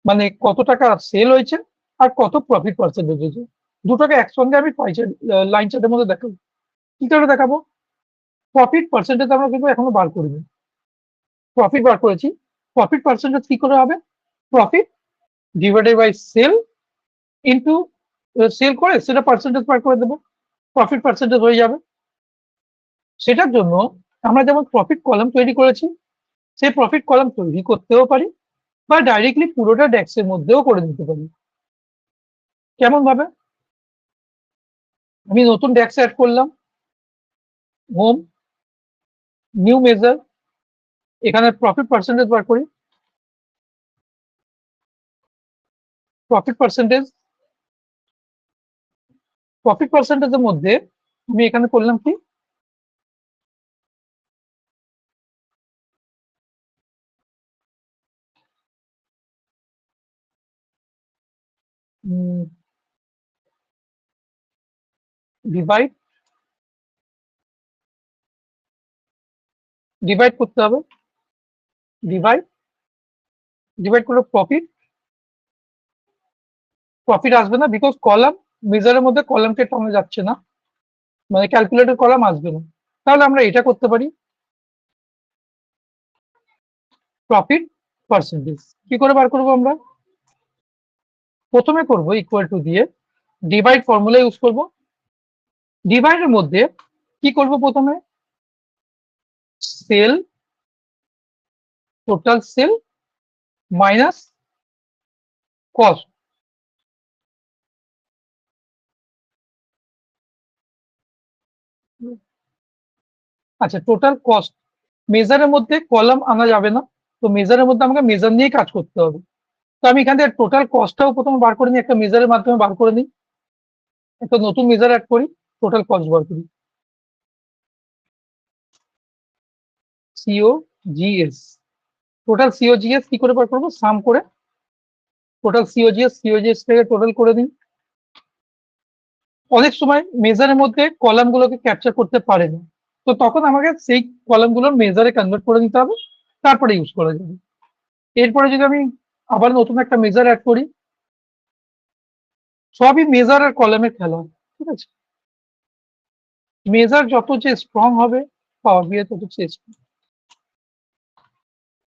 মানে কত টাকা সেল হয়েছে আর কত প্রফিট পার্সেন্টেজ হয়েছে, দুটোকে একসঙ্গে আমি লাইন চার্টের মধ্যে দেখাবো। কি করে দেখাবো? প্রফিট পার্সেন্টেজ আমরা কিন্তু এখনো বার করিনি। প্রফিট বার করেছি। প্রফিট পার্সেন্টেজ কি করে হবে? Profit divided by sale into sale করে সেটা পার্সেন্টেজ বার করে দেবো, প্রফিট পার্সেন্টেজ হয়ে যাবে। সেটার জন্য আমরা যেমন প্রফিট কলাম তৈরি করেছি, সেই প্রফিট কলাম তৈরি করতেও পারি, বা ডাইরেক্টলি পুরোটা ডেক্সের মধ্যেও করে দিতে পারি। কেমন ভাবে? আমি নতুন ডেক্স অ্যাড করলাম, হোম, নিউ মেজার, এখানে প্রফিট পার্সেন্টেজ বার করি। প্রফিট পার্সেন্টেজ, প্রফিট পার্সেন্টেজের মধ্যে আমি এখানে করলাম কি, ডিভাইড, ডিভাইড করতে হবে। ডিভাইড, ডিভাইড করলে প্রফিট, প্রফিট আসবে না, বিকজ কলাম মেজারের মধ্যে কলামকে টানা যাচ্ছে না, মানে ক্যালকুলেটর কলাম আসবে না। তাহলে আমরা এটা করতে পারি, প্রফিট পার্সেন্টেজ। কি করে বার করবো আমরা? প্রথমে করব ইকুয়াল টু দিয়ে ডিভাইড ফর্মুলা ইউজ করব। ডিভাইডের মধ্যে কি করব? প্রথমে sale, total sale minus cost, আচ্ছা, টোটাল কস্ট মেজারের মধ্যে কলাম আনা যাবে না, তো মেজারের মধ্যে আমাকে মেজার নিয়ে কাজ করতে হবে। তো আমি এখান থেকে টোটাল কস্টটাও প্রথমে বার করে নিই, একটা মেজারের মাধ্যমে বার করে নিই, একটা নতুন মেজার অ্যাড করি, টোটাল কস্ট বার করি, COGS. Total COGS কি করে বার করবো, সাম করে টোটাল সিওজিএস থেকে টোটাল করে দিই। অনেক সময় মেজারের মধ্যে কলাম গুলোকে ক্যাপচার করতে পারে না, তো তখন আমাকে সেই কলাম গুলোর মেজারে কনভার্ট করে নিতে হবে, তারপরে ইউজ করা যাবে। এরপরে যদি আমি আবার নতুন একটা মেজার অ্যাড করি, সবই মেজার আর কলামের খেলা, ঠিক আছে। মেজার যত যে স্ট্রং হবে, পাওয়ার বিআই তত চেষ্টা,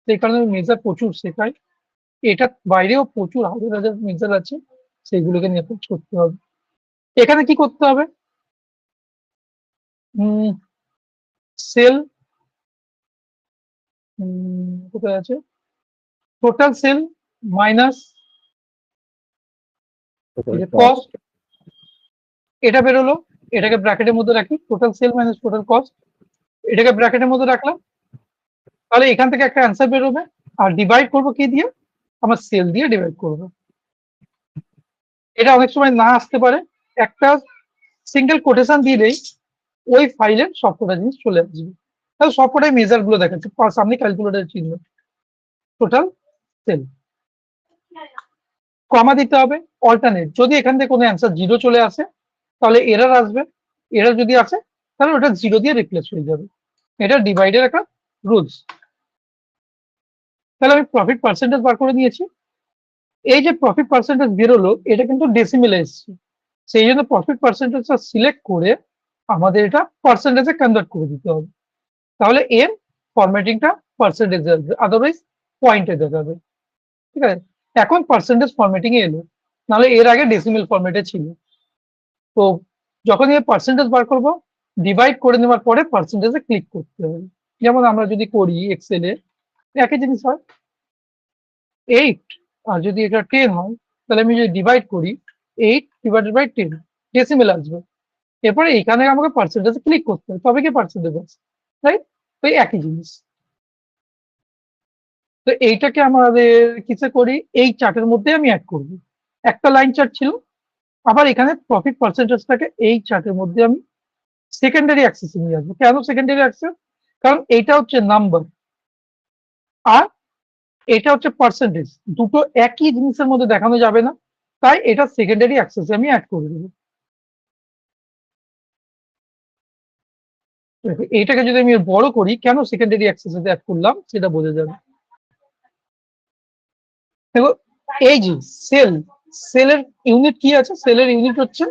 সেই কারণে মেজার প্রচুর শেখাই। এটা বাইরেও প্রচুর হাজার হাজার মেজার আছে, সেগুলোকে নিয়ে কাজ করতে হবে। এখানে কি করতে হবে, সেল কোথায় আছে, টোটাল সেল মাইনাস কস্ট, এটা বেরোলো, এটাকে ব্র্যাকেটের মধ্যে রাখি, total sale minus total cost, এটাকে ব্র্যাকেটের মধ্যে রাখলাম, তাহলে এখান থেকে একটা অ্যান্সার বেরোবে। আর ডিভাইড করবো কি দিয়ে, আমার সেল দিয়ে ডিভাইড করবো। এটা অনেক সময় না আসতে পারে, একটা সিঙ্গেল কোটেশন দিলেই ওই ফাইলের সবকটা জিনিস চলে আসবে। তাহলে সবকটাই মেজার গুলো দেখাচ্ছে, সামনে ক্যালকুলেটার চিহ্ন, টোটাল সেল, কমা দিতে হবে, অল্টারনেট, যদি এখান থেকে কোনো অ্যান্সার জিরো চলে আসে তাহলে এরর আসবে, এরর যদি আসে তাহলে ওটা জিরো দিয়ে রিপ্লেস হয়ে যাবে। এটা ডিভাইডের একটা রুলস। তাহলে আমি প্রফিট পার্সেন্টেজ বার করে নিয়েছি, এই যে প্রফিট পার্সেন্টেজ বেরোলো এটা কিন্তু ডেসিমেলে এসছে, সেই জন্য প্রফিট পার্সেন্টেজটা সিলেক্ট করে আমাদের এটা পার্সেন্টেজে কনভার্ট করে দিতে হবে, তাহলে এর ফরম্যাটিংটা পার্সেন্টেজে আসবে, আদারওয়াইজ পয়েন্টে দেখাবে, ঠিক আছে। এখন পার্সেন্টেজ ফরম্যাটিং এ এলো, নাহলে এর আগে ডেসিমেল ফরম্যাটে ছিল। তো যখন এই পার্সেন্টেজ বার করবো, ডিভাইড করে নেওয়ার পরে পার্সেন্টেজে ক্লিক করতে হবে। যেমন আমরা যদি করি এক্সেলে, একই জিনিস হয় 8, আর যদি এটা 10 হয়, তাহলে আমি যদি ডিভাইড করি 8/10 ডেসিমেল আসবে। এরপরে এখানে আমাকে পার্সেন্টেজে ক্লিক করতে হবে, তবে কি পার্সেন্টেজ আসবে, রাইট। তো এই একই জিনিস। তো এইটাকে আমাদের কিসে করি, এই চার্টের মধ্যে আমি অ্যাড করব, একটা লাইন চার্ট ছিল, আবার এখানে প্রফিট পার্সেন্টেজটাকে এই চার্টের মধ্যে আমি সেকেন্ডারি অ্যাক্সেসে নিয়ে আসবো। কেন সেকেন্ডারি অ্যাক্সেস, কারণ এইটা হচ্ছে নাম্বার আর এটা হচ্ছে পার্সেন্টেজ, দুটো একই জিনিসের মধ্যে দেখানো যাবে না, তাই এটা সেকেন্ডারি অ্যাক্সেসে আমি অ্যাড করে দেবো। দেখো, এইটাকে যদি আমি বড় করি, কেন সেকেন্ডারি অ্যাক্সেসে অ্যাড করলাম সেটা বোঝা যাবে। দেখো, এই যে সেল, সেলের ইউনিট কি আছে, সেলের ইউনিট হচ্ছে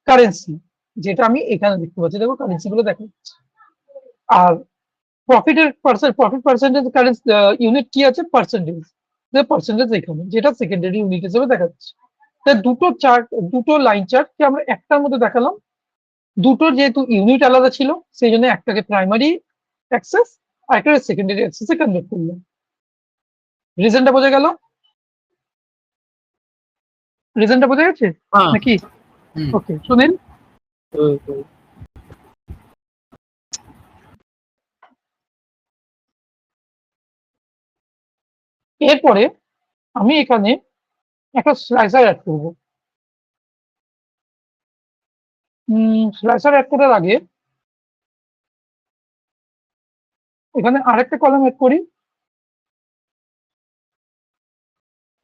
কারেন্সি, যেটা আমি এখানে দেখতে পাচ্ছি, দেখো কারেন্সি গুলো দেখা যাচ্ছে। আর প্রফিট পার্সেন্টেজ কারেন্সি ইউনিট কি আছে, পার্সেন্টেজ, পার্সেন্টেজ এখানে, যেটা সেকেন্ডারি ইউনিট হিসেবে দেখাচ্ছে। তাই দুটো চার্ট, দুটো লাইন চার্ট কে আমরা একটার মধ্যে দেখালাম, দুটোর যেহেতু ইউনিট আলাদা ছিল সেই জন্য একটাকে প্রাইমারি অ্যাক্সেস আর একটা সেকেন্ডারি অ্যাক্সেসে কনভার্ট করলাম। রিজনটা বোঝা গেল, রিজনটা বোঝা গেছে হ্যাঁ। নাকি? হুম। ওকে, শুনেন। এরপরে আমি এখানে একটা স্লাইসার অ্যাড করবো। স্লাইসার অ্যাড করার আগে এখানে আরেকটা কলাম অ্যাড করি,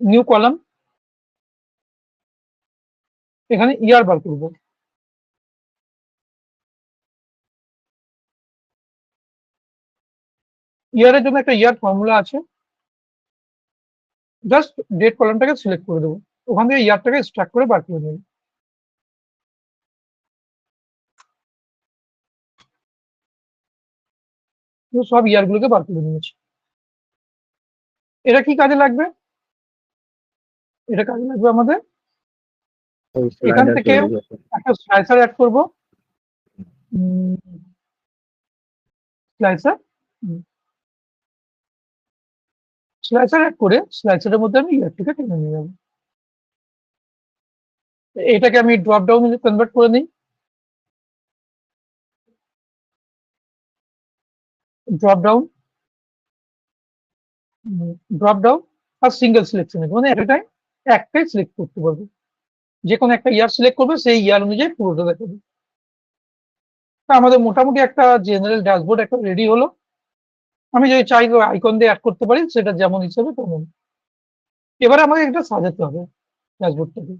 নিউ কলাম, এখানে ইয়ার বার করবো। ইয়ারের জন্য একটা ইয়ার ফর্মুলা আছে, জাস্ট ডেট কলামটাকে সিলেক্ট করে দেবো, ওখান থেকে ইয়ারটাকে এক্সট্রাক্ট করে বার করে দেবো। সব ইয়ার গুলোকে বার করে নিয়েছি। এটা কি কাজে লাগবে, এটা কাজে লাগবে আমাদের এখান থেকে একটা স্লাইসার অ্যাড করবো, স্লাইসার স্লাইসার অ্যাড করে স্লাইসারের মধ্যে আমি ইয়ারটাকে টেনে নিয়ে যাবো। এটাকে আমি ড্রপ ডাউন কনভার্ট করে নিই, ড্রপ ডাউন, ড্রপ ডাউন আর সিঙ্গেল সিলেকশন, মানে এট টাইম একটাই সিলেক্ট করতে পারবে। যে কোনো একটা ইয়ার সিলেক্ট করবে, সেই ইয়ার অনুযায়ী পুরোটা দেখাবে। তা আমাদের মোটামুটি একটা জেনারেল ড্যাশবোর্ড একটা রেডি হলো। আমি যদি চাই আইকন দিয়ে অ্যাড করতে পারি, সেটা যেমন হিসেবে তেমন। এবারে আমাকে এটা সাজাতে হবে ড্যাশবোর্ডটাকে।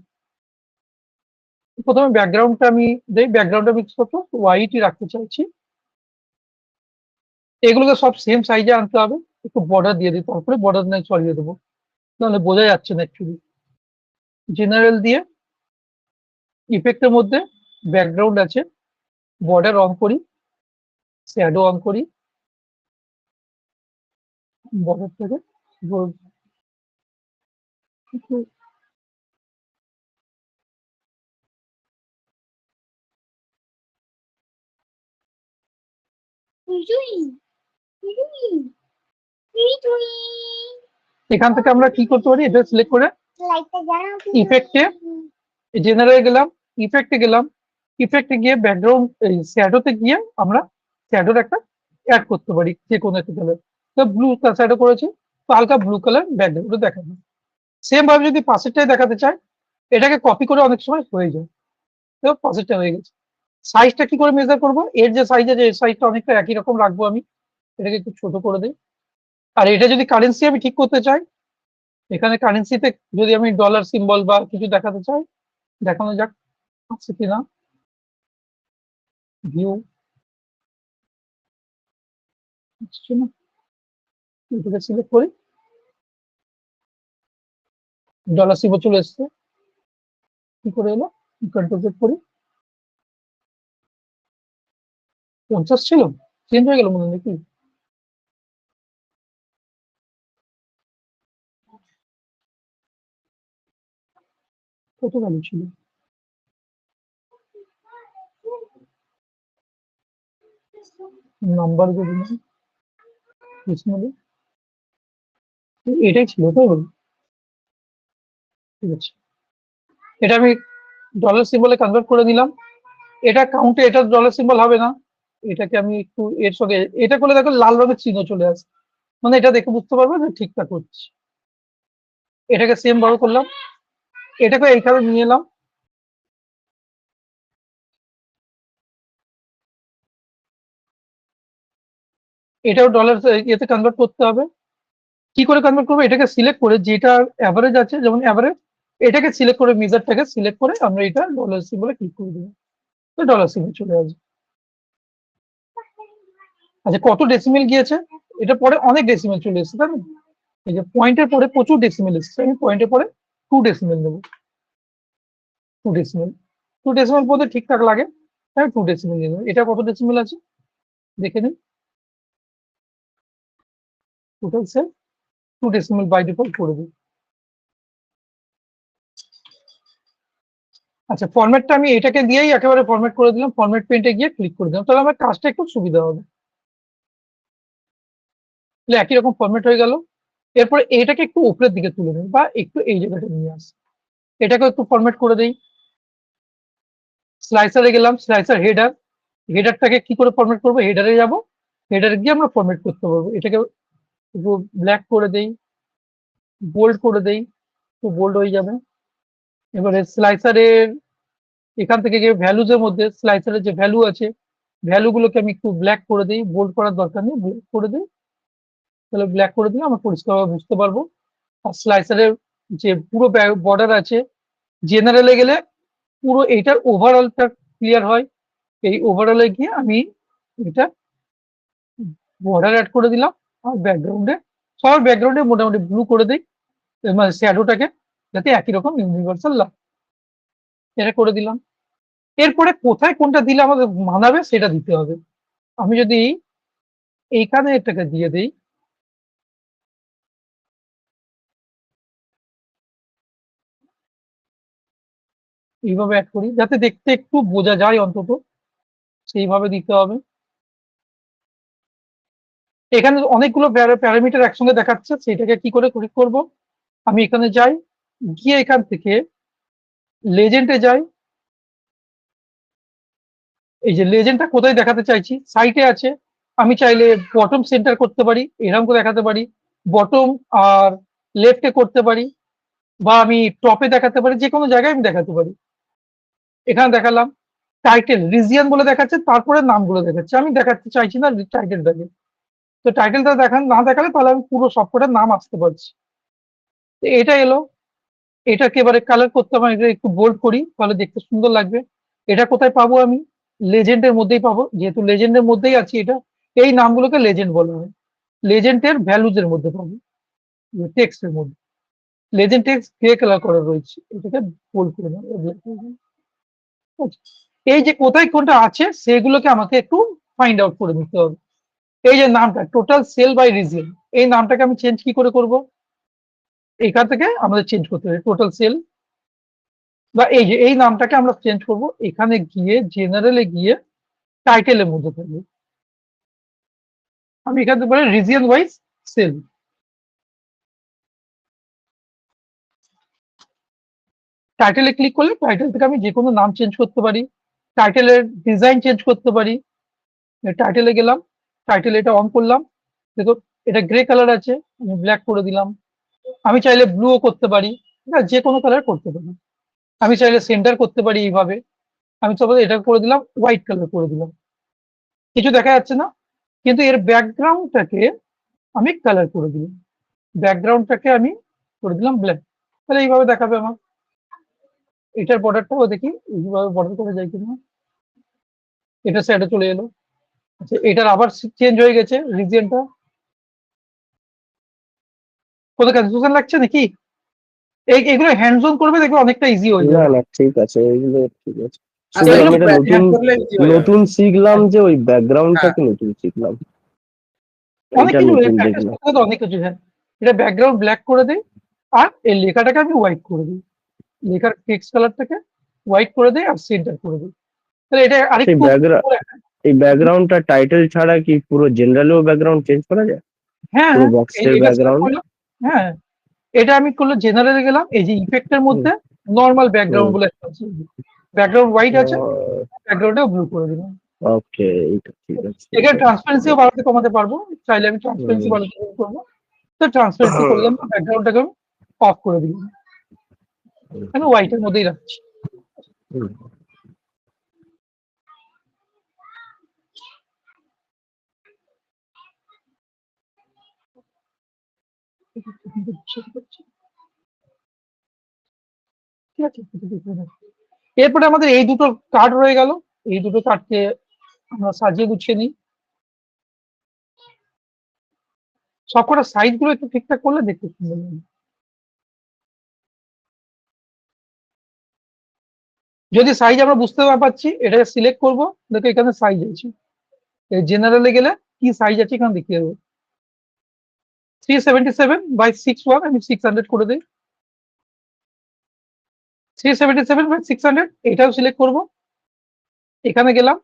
প্রথমে ব্যাকগ্রাউন্ডটা আমি দেই, ব্যাকগ্রাউন্ডটা মিক্স করতে হোয়াইটই রাখতে চাইছি। এগুলোকে সব সেম সাইজে আনতে হবে, একটু বর্ডার দিয়ে দিই, তারপরে বর্ডার নাই সরিয়ে দেবো, নাহলে বোঝা যাচ্ছে না অ্যাকচুয়ালি। জেনারেল দিয়ে ইফেক্টের মধ্যে ব্যাকগ্রাউন্ড আছে, বর্ডার অন করি, শ্যাডো অন করি, বর্ডার থেকে এখান থেকে আমরা কি করতে পারি, এটা সিলেক্ট করে ইফেক্টে জেনারেল গেলাম, ইফেক্টে গেলাম, ইফেক্টে গিয়ে ব্যাকগ্রাউন্ড শ্যাডোতে গিয়ে আমরা শ্যাডোর একটা অ্যাড করতে পারি যে কোনো একটা কালার। তো ব্লু শ্যাডো করেছি, তো হালকা ব্লু কালার ব্যাকগ্রাউন্ডে দেখাবে। সেম ভাবে যদি পাশেরটাই দেখাতে চাই, এটাকে কপি করে অনেক সময় হয়ে যায়। তো পাশেরটা হয়ে গেছে। সাইজটা কি করে মেজার করবো, এর যে সাইজ আছে এর সাইজটা অনেকটা একই রকম রাখবো আমি। এটাকে একটু ছোট করে দিই। আর এটা যদি কারেন্সি আমি ঠিক করতে চাই, এখানে কারেন্সিতে যদি আমি ডলার সিম্বল বা কিছু দেখাতে চাই, দেখানো যাক আছে কিনা। ভিউ এটাকে সিলেক্ট করি, ডলার সিম্বল চলে এসছে। কি করে এলো, কন্ট্রোল জেড করি, 50 ছিল, চেঞ্জ হয়ে গেল মনে হয় নাকি। কত ভ্যালু ছিল, নাম্বার যদি না ডিসপ্লে, এটাই ছিল তাই বলি। ঠিক আছে, এটা আমি ডলার সিম্বলে কনভার্ট করে নিলাম। এটা কাউন্টে এটা ডলার সিম্বল হবে না, এটাকে আমি একটু এর সঙ্গে এটা করলে দেখো লাল রঙের চিহ্ন চলে আসে, মানে এটা দেখে বুঝতে পারবে যে ঠিকঠাক হচ্ছে। এটাকে সেম বড় করলাম, এটাকে এইখানে নিয়ে এলাম, এটাও ডলার এতে কনভার্ট করতে হবে। কি করে কনভার্ট করবো, এটাকে সিলেক্ট করে যেটা অ্যাভারেজ আছে, যেমন অ্যাভারেজ, এটাকে সিলেক্ট করে মেজারটাকে সিলেক্ট করে আমরা এটা ডলার সিম্বলে ক্লিক করে দেবো, তো ডলার সিম্বল চলে আসবে। আচ্ছা, কত ডেসিমেল গিয়েছে, এটা পরে অনেক ডেসিমেল চলে এসেছে তাই না। এই যে পয়েন্টের পরে প্রচুর ডেসিমেল এসেছে, আমি পয়েন্টের পরে 2 ডেসিমেল নেবো। 2 ডেসিমেল, 2 ডেসিমেল পর্যন্ত ঠিকঠাক লাগে, আমি 2 ডেসিমেল নিয়ে নেবো। এটা কত ডেসিমেল আছে দেখে নিন, total sale 2 decimal by default করে দিই। আচ্ছা, ফরম্যাটটা আমি এটাকে দিয়েই একেবারে ফরম্যাট করে দিলাম, ফরম্যাট পেন্টে গিয়ে ক্লিক করে দিলাম, তাহলে আমার কাজটা একটু সুবিধা হবে। তাহলে একই রকম ফরম্যাট হয়ে গেল। এরপরে এটাকে একটু উপরের দিকে তুলে নিই বা একটু এই জায়গাটা নিয়ে আসি, এটাকে একটু ফরম্যাট করে দেই। স্লাইসারে গেলাম, স্লাইসার হেডার, হেডারটাকে কি করে ফরম্যাট করবো, হেডারে যাব, হেডারে গিয়ে আমরা ফরম্যাট করতে পারবো। এটাকে ব্ল্যাক করে দেই, বোল্ড করে দেই, তো বোল্ড হয়ে যাবে। এবারে স্লাইসারের এখান থেকে গিয়ে ভ্যালুজ এর মধ্যে স্লাইসারের যে ভ্যালু আছে, ভ্যালু গুলোকে আমি একটু ব্ল্যাক করে দিই, বোল্ড করার দরকার নেই, ব্ল্যাক করে দিই। তাহলে ব্ল্যাক করে দিলে আমরা পরিষ্কারভাবে বুঝতে পারবো। আর স্লাইসারের যে পুরো বর্ডার আছে, জেনারেলে গেলে পুরো এইটার ওভারঅলটা ক্লিয়ার হয়। এই ওভারঅলে গিয়ে আমি এটা বর্ডার অ্যাড করে দিলাম, আর ব্যাকগ্রাউন্ডে সবার ব্যাকগ্রাউন্ডে মোটামুটি ব্লু করে দিই, মানে শ্যাডোটাকে যাতে একই রকম ইউনিভার্সাল লাগে, এটা করে দিলাম। এরপরে কোথায় কোনটা দিলে আমাদের মানাবে সেটা দিতে হবে। আমি যদি এইখানে এটাকে দিয়ে দিই, এইভাবে অ্যাড করি যাতে দেখতে একটু বোঝা যায়, অন্তত সেইভাবে দিতে হবে। এখানে অনেকগুলো প্যারামিটার একসঙ্গে দেখাচ্ছে, সেটাকে কি করে ক্লিক করব, আমি এখানে যাই, গিয়ে এখান থেকে লেজেন্ডে যাই। এই যে লেজেন্ডটা কোথায় দেখাতে চাইছি, সাইটে আছে, আমি চাইলে বটম সেন্টার করতে পারি, এরকম করে দেখাতে পারি, বটম আর লেফটে করতে পারি, বা আমি টপে দেখাতে পারি, যে কোনো জায়গায় আমি দেখাতে পারি। এখানে দেখালাম টাইটেল রিজিয়ন বলে দেখাচ্ছে, তারপরে নামগুলো দেখাচ্ছে। আমি দেখাতে চাইছি না টাইটেলটাকে, তো টাইটেলটা না দেখালে তাহলে আমি পুরো সবকটার নাম আসতে পারছি। তো এটা এলো, এটাকে এবারে কালার করতে হবে, এটা একটু বোল্ড করি তাহলে দেখতে সুন্দর লাগবে। এটা কোথায় পাবো আমি? লেজেন্ডের মধ্যেই পাবো, যেহেতু লেজেন্ডের মধ্যেই আছি এটা। এই নামগুলোকে লেজেন্ড বলা হয়। লেজেন্ডের ভ্যালুজ এর মধ্যে পাবো, টেক্সটের মধ্যে। লেজেন্ড টেক্সট গ্রে কালার করা রয়েছে, এটাকে বোল্ড করে নেবো, black করে দেবো। আচ্ছা, এই যে কোথায় কোনটা আছে সেগুলোকে আমাকে একটু ফাইন্ড আউট করে নিতে হবে। এই যে নামটা টোটাল সেল বাই রিজিয়ন, এই নামটাকে আমি চেঞ্জ কি করে করব? এখান থেকে আমাদের চেঞ্জ করতে হবে টোটাল সেল, বা এই যে এই নামটাকে আমরা চেঞ্জ করব, এখানে গিয়ে জেনারেলে গিয়ে টাইটেলের মধ্যে থাকবে। আমি এখান থেকে বলি রিজিয়ন ওয়াইজ সেল। টাইটেলে ক্লিক করলে টাইটেল থেকে আমি যে কোনো নাম চেঞ্জ করতে পারি, টাইটেলের ডিজাইন চেঞ্জ করতে পারি। টাইটেলে গেলাম, টাইটেল এটা অন করলাম, দেখো এটা গ্রে কালার আছে, আমি ব্ল্যাক করে দিলাম। আমি চাইলে ব্লুও করতে পারি, না যে কোনো কালার করতে পারি। আমি চাইলে সেন্টার করতে পারি এইভাবে। আমি সাপোজ এটা করে দিলাম হোয়াইট কালার করে দিলাম, কিছু দেখা যাচ্ছে না, কিন্তু এর ব্যাকগ্রাউন্ডটাকে আমি কালার করে দিলাম, ব্যাকগ্রাউন্ডটাকে আমি করে দিলাম ব্ল্যাক, তাহলে এইভাবে দেখাবে আমার। এটার বর্ডারটাও দেখি এইভাবে বর্ডার করে যায় কিনা। এটা সাইডে চলে এলো। আচ্ছা, এটার আবার চেঞ্জ হয়ে গেছে রিজিয়নটা। কোথাও কনফিউশন লাগছে নাকি? এগুলো হ্যান্ডস অন করবে, দেখবে অনেকটা ইজি হয়ে না যাবে। না ঠিক আছে, এগুলো ঠিক আছে। আচ্ছা, শুধু আমি এগুলো এটা নতুন back করলে easy হয়ে যাবে। নতুন শিখলাম যে ওই হ্যাঁ, ব্যাকগ্রাউন্ডটাকে নতুন শিখলাম, অনেক এটা কিছু নতুন প্র্যাকটিস দেখলাম। করতে করতে অনেক কিছু, হ্যাঁ। এটা ব্যাকগ্রাউন্ড ব্ল্যাক করে দেয়, আর এই লেখাটাকে আমি হোয়াইট করে দিই, লেখার টেক্সট কালারটাকে হোয়াইট করে দেয় আর সেন্টার করে দিই, তাহলে এটা আচ্ছা, আরেকটু এই ব্যাকগ্রাউন্ডটা টাইটেল ছাড়া কি পুরো জেনারেলেও ব্যাকগ্রাউন্ড চেঞ্জ করা যায়? হ্যাঁ পুরো হ্যাঁ, বক্সের এটা select ব্যাকগ্রাউন্ড? করলাম। হ্যাঁ, এটা আমি করলে জেনারেলে গেলাম, এই যে ইফেক্টের মধ্যে নর্মাল ব্যাকগ্রাউন্ড বলে একটা আছে, ব্যাকগ্রাউন্ড হোয়াইট আছে, ব্যাকগ্রাউন্ডটা ব্লু করে দিলাম। ওকে, এইটা ঠিক আছে। এখানে ট্রান্সপারেন্সিও বাড়াতে কমাতে পারবো, চাইলে আমি ট্রান্সপারেন্সি হুম, বাড়াতে করবো, তো ট্রান্সপারেন্সি করলাম, ব্যাকগ্রাউন্ডটাকে আমি অফ করে দিলাম, আমি হোয়াইটের মধ্যেই রাখছি। হুম। ঠিক আছে, এরপরে আমাদের এই দুটো কার্ড রয়ে গেল, এই দুটো কার্ডকে আমরা সাজিয়ে গুছিয়ে নিই। সবকটা সাইজ গুলো একটু ঠিকঠাক করলে দেখতে সুন্দর লাগবে। যদি সাইজ আমরা বুঝতে না পারছি, এটাকে সিলেক্ট করবো, দেখো এখানে সাইজ আছে, জেনারেলে গেলে কি সাইজ আছে এখানে দেখিয়ে দেবো। 377/61, আমি 600 করে দিই। 377/600, এটাও সিলেক্ট করবো, এখানে গেলাম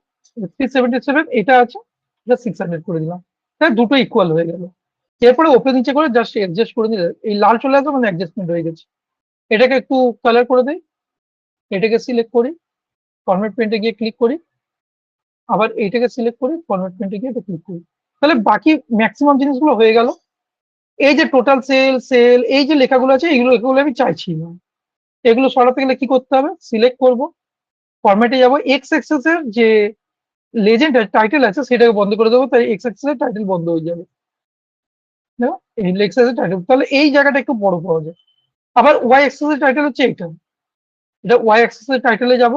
377, এটা আছে, এটা 600 করে দিলাম, তাহলে দুটো ইকুয়াল হয়ে গেল। এরপরে ওপরে নিচে করে জাস্ট অ্যাডজাস্ট করে দিলে এই লাল চলে আসবে, মানে অ্যাডজাস্টমেন্ট হয়ে গেছে। এটাকে একটু কালার করে দেই, এটাকে সিলেক্ট করি, ফরম্যাট পেন্টে গিয়ে ক্লিক করি, আবার এইটাকে সিলেক্ট করি, ফরম্যাট পেন্টে গিয়ে এটা ক্লিক করি, তাহলে বাকি ম্যাক্সিমাম জিনিসগুলো হয়ে গেল। এই যে টোটাল সেল এই যে লেখাগুলো আছে, এইগুলো লেখাগুলো আমি চাইছি না, এগুলো সরাতে গেলে কি করতে হবে? সিলেক্ট করব, ফরম্যাটে যাব, এক্স অ্যাক্সেস এর যে লেজেন্ড টাইটেল আছে সেটাকে বন্ধ করে দেবো, তাই এক্স অ্যাক্সেস এর টাইটেল বন্ধ হয়ে যাবে। দেখো, এই এক্স অ্যাক্সেস এর টাইটেল, তাহলে এই জায়গাটা একটু বড় পাওয়া যায়। আবার ওয়াই অ্যাক্সেস এর টাইটেল হচ্ছে এটা, এটা ওয়াই অ্যাক্সেস এর টাইটেলে যাব,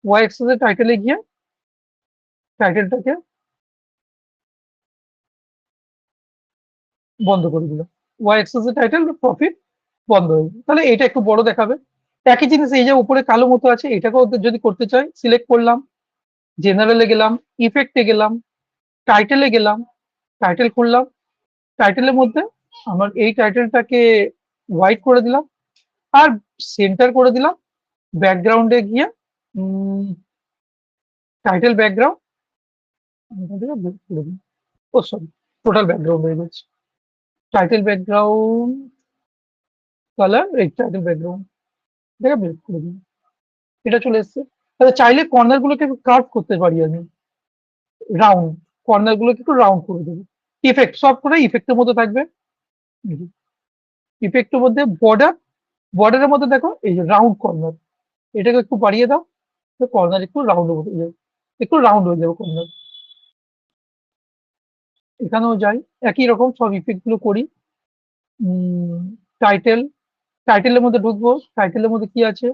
ওয়াই অ্যাক্সেস এর টাইটেলে গিয়ে টাইটেলটাকে বন্ধ করে দিল, ওয়াই অ্যাক্সেস এর টাইটেল প্রফিট বন্ধ হয়ে গেল, তাহলে এটা একটু বড় দেখাবে। একই জিনিস এই যে উপরে কালো মতো আছে, এটাকেও যদি করতে চাই, সিলেক্ট করলাম, জেনারেলে গেলাম, ইফেক্টে গেলাম, টাইটেলে গেলাম, টাইটেল খুললাম, টাইটেলের মধ্যে আমার এই টাইটেলটাকে হোয়াইট করে দিলাম, আর সেন্টার করে দিলাম, ব্যাকগ্রাউন্ডে গিয়ে টাইটেল ব্যাকগ্রাউন্ড, ও সরি, টোটাল ব্যাকগ্রাউন্ড হয়ে গেছে, টাইটেল ব্যাকগ্রাউন্ড কালার, এই টাইটেল ব্যাকগ্রাউন্ড এটা ব্রেক করে দিই, এটা চলে এসছে। তাহলে চাইলে কর্নার গুলোকে কার্ভ করতে পারি আমি, রাউন্ড কর্নার গুলোকে একটু রাউন্ড করে দেবো। ইফেক্ট সব করে ইফেক্টের মধ্যে থাকবে, ইফেক্টের মধ্যে বর্ডারের মধ্যে দেখো এই যে রাউন্ড কর্নার, এটাকে একটু বাড়িয়ে দাও, কর্নার একটু রাউন্ড হয়ে যাবে, একটু রাউন্ড হয়ে যাবে কর্নার। এখানেও যাই, একই রকম সব ইফেক্ট গুলো করি। টাইটেল, টাইটেলের মধ্যে ঢুকবো, টাইটেলের মধ্যে কি আছে,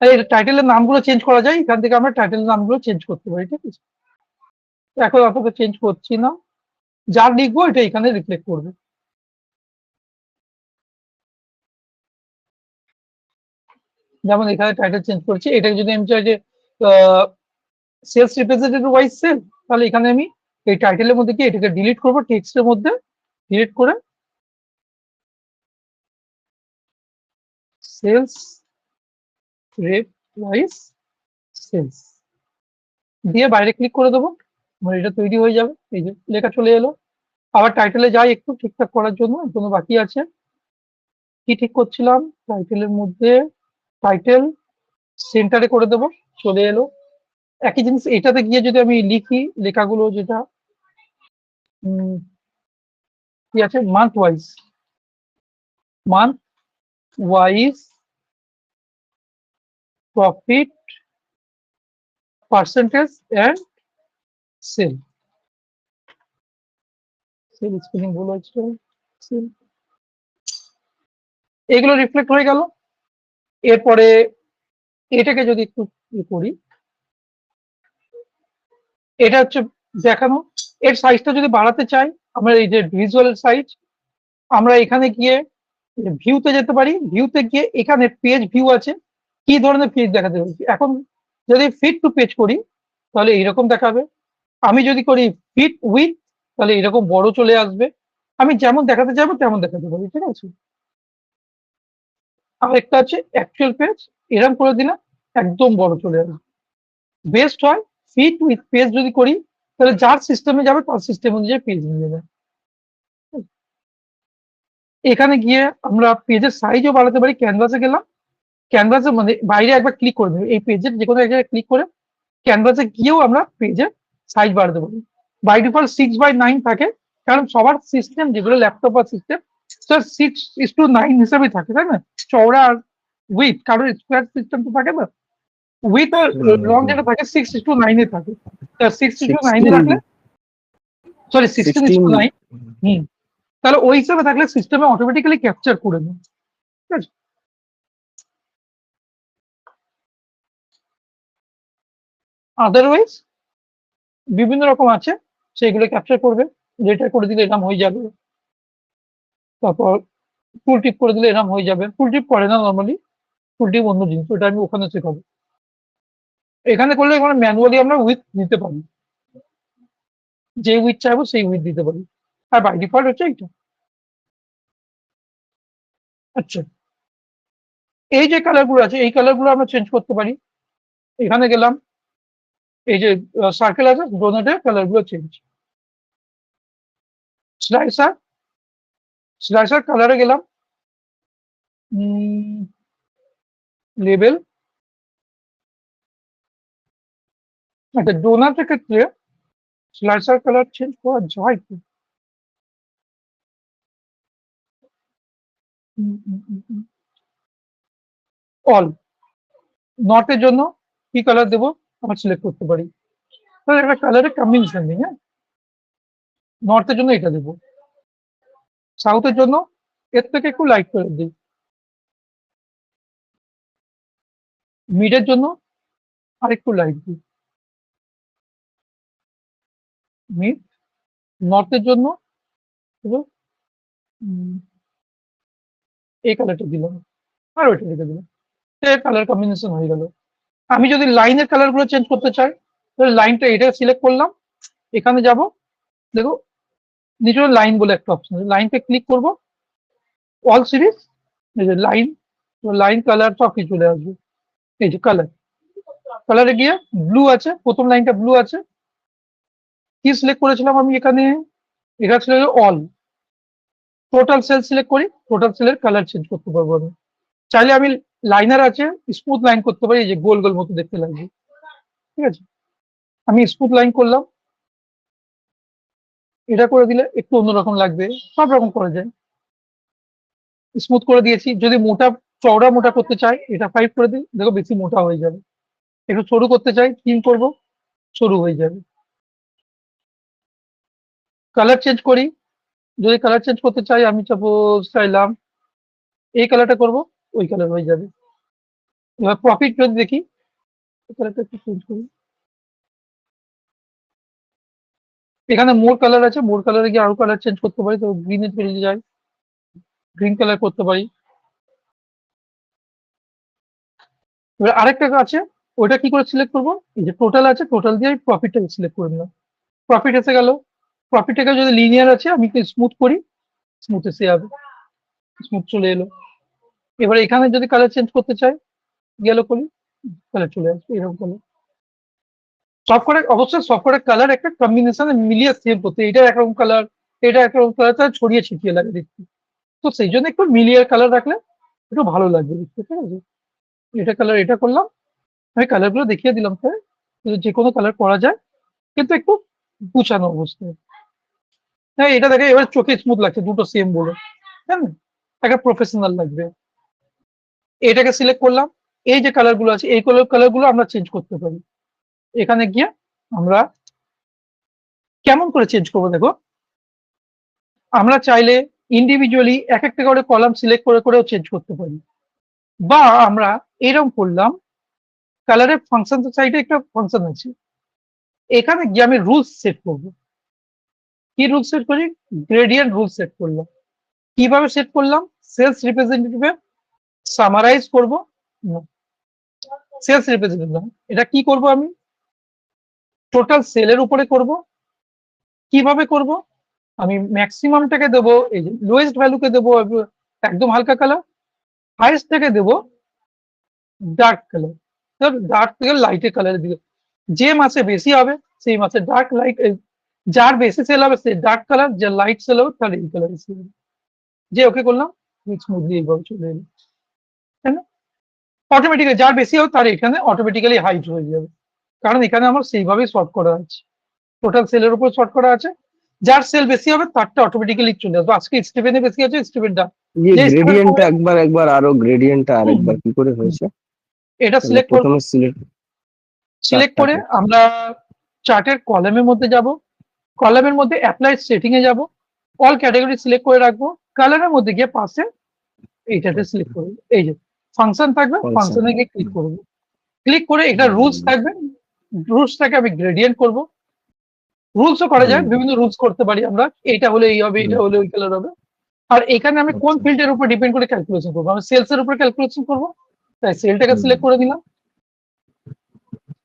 এই টাইটেলের নামগুলো চেঞ্জ করা যায়, এখান থেকে আমরা টাইটেলের নামগুলো চেঞ্জ করতে পারি, ঠিক আছে। এখন আপনাকে চেঞ্জ করছি না, যা লিখবো এটা এখানে রিফ্লেক্ট করবে। যেমন এখানে টাইটেল চেঞ্জ করছি, এটাকে যদি আমি চাই যে সেলস রিপ্রেজেন্টেটিভ ওয়াইজ সেল, তাহলে এখানে আমি এই টাইটেলের মধ্যে কি এটাকে ডিলিট করবো, টেক্সটের মধ্যে ডিলিট করে সেলস রেপ ওয়াইজ সেলস দিয়ে বাইরে ক্লিক করে দেবো, আমার এটা তৈরি হয়ে যাবে, এই যে লেখা চলে এলো। আবার টাইটেলে যাই একটু ঠিকঠাক করার জন্য, এখনো বাকি আছে, কি ঠিক করছিলাম, টাইটেলের মধ্যে টাইটেল সেন্টারে করে দেবো, চলে এলো। একই জিনিস এটাতে গিয়ে যদি আমি লিখি লেখাগুলো, যেটা কি আছে, month wise profit percentage and sale, sale spelling ভুল হচ্ছে, সেল, এগুলো রিফ্লেক্ট হয়ে গেল। এরপরে এটাকে যদি একটু করি, এটা হচ্ছে দেখানো, এর সাইজটা যদি বাড়াতে চাই আমরা এই যে ভিজুয়াল সাইজ, আমরা এখানে গিয়ে ভিউতে যেতে পারি, ভিউতে গিয়ে এখানে পেজ ভিউ আছে, কি ধরনের পেজ দেখাতে পারি। এখন যদি ফিট টু পেজ করি তাহলে এইরকম দেখাবে, আমি যদি করি ফিট উইথ তাহলে এরকম বড় চলে আসবে, আমি যেমন দেখাতে চাইবো তেমন দেখাতে পারি, ঠিক আছে। আর একটা আছে অ্যাকচুয়াল পেজ, এরকম করে দিলে একদম বড় চলে আসবে। বেস্ট হয় ফিট উইথ পেজ যদি করি, তাহলে যার সিস্টেমে যাবে তার সিস্টেম অনুযায়ী পেজ নিয়ে যাবে। এখানে গিয়ে আমরা পেজের সাইজও বাড়াতে পারি, ক্যানভাসে গেলাম, ক্যানভাসে মানে বাইরে একবার ক্লিক করে দেবো, এই পেজের যে কোনো এক জায়গায় ক্লিক করে ক্যানভাসে গিয়েও আমরা পেজের সাইজ বাড়াতে পারি। বাই ডিফল্ট 6/9 থাকে, কারণ সবার সিস্টেম যেগুলো ল্যাপটপ বা সিস্টেম, স্যার 6:9 হিসাবেই থাকে, তাই না, চওড়া আর উইথ, কারোর স্কোয়ার সিস্টেম তো থাকে না, উইথ আর লং যেটা থাকে 6:9 থাকে, 6:9 রাখলে, সরি 16:9, তাহলে ওই হিসাবে থাকলে সিস্টেমে অটোমেটিক্যালি ক্যাপচার করে নেয়, ঠিক আছে। আদারওয়াইজ বিভিন্ন রকম আছে, সেগুলো ক্যাপচার করবে, যেটা করে দিলে এরকম হয়ে যাবে, তারপর ফুল টিপ করে দিলে এরকম হয়ে যাবে, ফুল টিপ করে না নর্মালি, ফুল টিপ অন্য জিনিস, ওটা আমি ওখানে শেখাবো। এখানে করলে এখানে ম্যানুয়ালি আমরা উইথ দিতে পারি, যে উইথ চাইবো সেই উইথ দিতে পারি, আর বাই ডিফল্ট হচ্ছে এইটা। আচ্ছা, এই যে কালার গুলো আছে এই কালার গুলো আমরা চেঞ্জ করতে পারি, এখানে গেলাম, এই যে সার্কেল আছে ডোনেটের কালার গুলো চেঞ্জ, স্লাইসার কালারে গেলাম, লেবেল, আচ্ছা ডোনাটের ক্ষেত্রে স্লাইসার কালার চেঞ্জ করা যায় কি, অল, নটের জন্য কি কালার দেবো আমরা সিলেক্ট করতে পারি, তাহলে একটা কালারের কম্বিনেশন নেই, হ্যাঁ, নর্থের জন্য এটা দেবো, সাউথের জন্য এর থেকে একটু লাইট করে দিই, মিডের জন্য আর একটু লাইট দিই, মিড, নর্থের জন্য এই কালারটা দিলাম, আর ওইটা রেখে দিলাম, কালার কম্বিনেশন হয়ে গেল। আমি যদি লাইনের কালার গুলো চেঞ্জ করতে চাই, তাহলে লাইনটা এটা সিলেক্ট করলাম, এখানে যাব, দেখো নিচে লাইন বলে একটা অপশন আছে, লাইনটা ক্লিক করব, অল সিরিজ, এই যে লাইন কালার সব কিছু চলে আসবে, এই যে কালারে গিয়ে ব্লু আছে, প্রথম লাইনটা ব্লু আছে, কি সিলেক্ট করেছিলাম আমি এখানে, এটা ছিল অল, টোটাল সেল সিলেক্ট করি, টোটাল সেলের কালার চেঞ্জ করতে পারবো আমি, চাইলে আমি লাইনার আছে স্মুথ লাইন করতে পারি, এই যে গোল গোল মতো দেখতে লাগবে, ঠিক আছে। আমি স্মুথ লাইন করলাম, এটা করে দিলে একটু অন্যরকম লাগবে, সব রকম করা যায়। স্মুথ করে দিয়েছি, যদি মোটা চওড়া মোটা করতে চাই এটা 5 করে দিই, দেখো বেশি মোটা হয়ে যাবে। একটু সরু করতে চাই 3 করব, সরু হয়ে যাবে। কালার চেঞ্জ করি, যদি কালার চেঞ্জ করতে চাই আমি সাপোজ চাইলাম এই কালারটা করব, ওই কালার হয়ে যাবে। এবার প্রফিট যদি দেখি, কালারটা একটু চেঞ্জ করি, এখানে মোর কালার আছে, মোর কালারে গিয়ে আরো কালার চেঞ্জ করতে পারি, তো গ্রিনে চলে যায়, গ্রিন কালার করতে পারি। এবার আরেকটা আছে, ওটা কি করে সিলেক্ট করবো, এই যে টোটাল আছে, টোটাল দিয়ে আমি প্রফিটটাকে সিলেক্ট করে নিলাম। প্রফিট এসে গেল, প্রফিটটাকে যদি লিনিয়ার আছে আমি স্মুথ করি, স্মুথ এসে যাবে, স্মুথ চলে এলো। এবার এখানে যদি কালার চেঞ্জ করতে চাই, ইয়েলো করি, কালার চলে আসবে এরকম কালার। সব করে অবশ্যই সব করে কালার একটা কম্বিনেশনে মিলিয়ে সেম করতে, এটা একরকম কালার, এটা একরকম কালার, তাহলে ছড়িয়ে ছিটিয়ে লাগে দেখতে। তো সেই জন্য একটু মিলিয়ে কালার রাখলে একটু ভালো লাগবে দেখতে, ঠিক আছে। এটা কালার এটা করলাম, আমি কালার গুলো দেখিয়ে দিলাম স্যার, যে কোনো কালার করা যায়, কিন্তু একটু গুছানো অবস্থায়। হ্যাঁ, এটা দেখে এবার চোখে স্মুথ লাগছে, দুটো সেম বলে, হ্যাঁ, একটা প্রফেশনাল লাগবে। এটাকে সিলেক্ট করলাম, এই যে কালার গুলো আছে এই কালার গুলো আমরা চেঞ্জ করতে পারি। এখানে গিয়ে আমরা কেমন করে চেঞ্জ করবো দেখো, আমরা চাইলে ইন্ডিভিজুয়ালি এক একটা করে কলাম সিলেক্ট করে করেও চেঞ্জ করতে পারি, বা আমরা এরকম করলাম, কালারের ফাংশন সাইডে একটা ফাংশন আছে, এখানে গিয়ে আমি রুলস সেট করব। কি রুল সেট করি, গ্রেডিয়েন্ট রুল সেট করলাম। কিভাবে সেট করলাম, সেলস রিপ্রেজেন্টেটিভে সামারাইজ করব, সেলস রিপ্রেজেন্টেটিভ এটা কি করব, আমি টোটাল সেলের উপরে করব। কিভাবে করব, আমি ম্যাক্সিমামটাকে দেবো, এই যে লোয়েস্ট ভ্যালুকে দেবো একদম হালকা কালার, হাইয়েস্ট থেকে দেবো ডার্ক কালার, ডার্ক থেকে লাইটের কালারের দিকে। যে মাসে বেশি হবে সেই মাসে ডার্ক লাইট, যার বেশি সেল হবে সে ডার্ক কালার, যার লাইট সেল হবে তার এই কালার সেল হবে। যে ওকে করলাম, স্মুথলি এইভাবে চলে এলো, তাই না। অটোমেটিক্যালি যার বেশি হবে তার এখানে অটোমেটিক্যালি হাইট হয়ে যাবে, কারণ এখানে আমার সেইভাবেই শর্ট করা আছে, টোটাল সেলের উপর শর্ট করা আছে। যার সেল বেশি হবে তারটা অটোমেটিক্যালি চলে আসবে। আজকে স্টিভেনে বেশি আছে, স্টিভেনটা যে যে স্টিভেন গ্রেডিয়েন্টটা একবার আরো গ্রেডিয়েন্টটা আরেকবার কি করে হয়েছে, এটা মানে সিলেক্ট করবো, প্রথমে সিলেক্ট সিলেক্ট করে আমরা চার্টের কলামের মধ্যে যাব, কলামের মধ্যে অ্যাপ্লাই সেটিং এ যাব, অল ক্যাটাগরি সিলেক্ট করে রাখবো, কালারের মধ্যে গিয়ে পাশে এইটাতে সিলেক্ট করবো, এই যে ফাংশন থাকবে, ফাংশন। ফাংশনে গিয়ে ক্লিক করবো, ক্লিক করে এটা রুলস থাকবে, রুলসটাকে আমি গ্রেডিয়েন্ট করব। রুলসও করা যায়, বিভিন্ন রুলস করতে পারি আমরা, এইটা হলে এই হবে, এটা হলে ওই কালার হবে। আর এখানে আমি কোন আচ্ছা। ফিল্ডের উপর ডিপেন্ড করে ক্যালকুলেশন করবো, আমি সেলস এর উপর ক্যালকুলেশন করবো, তাই সেলটাকে সিলেক্ট করে দিলাম।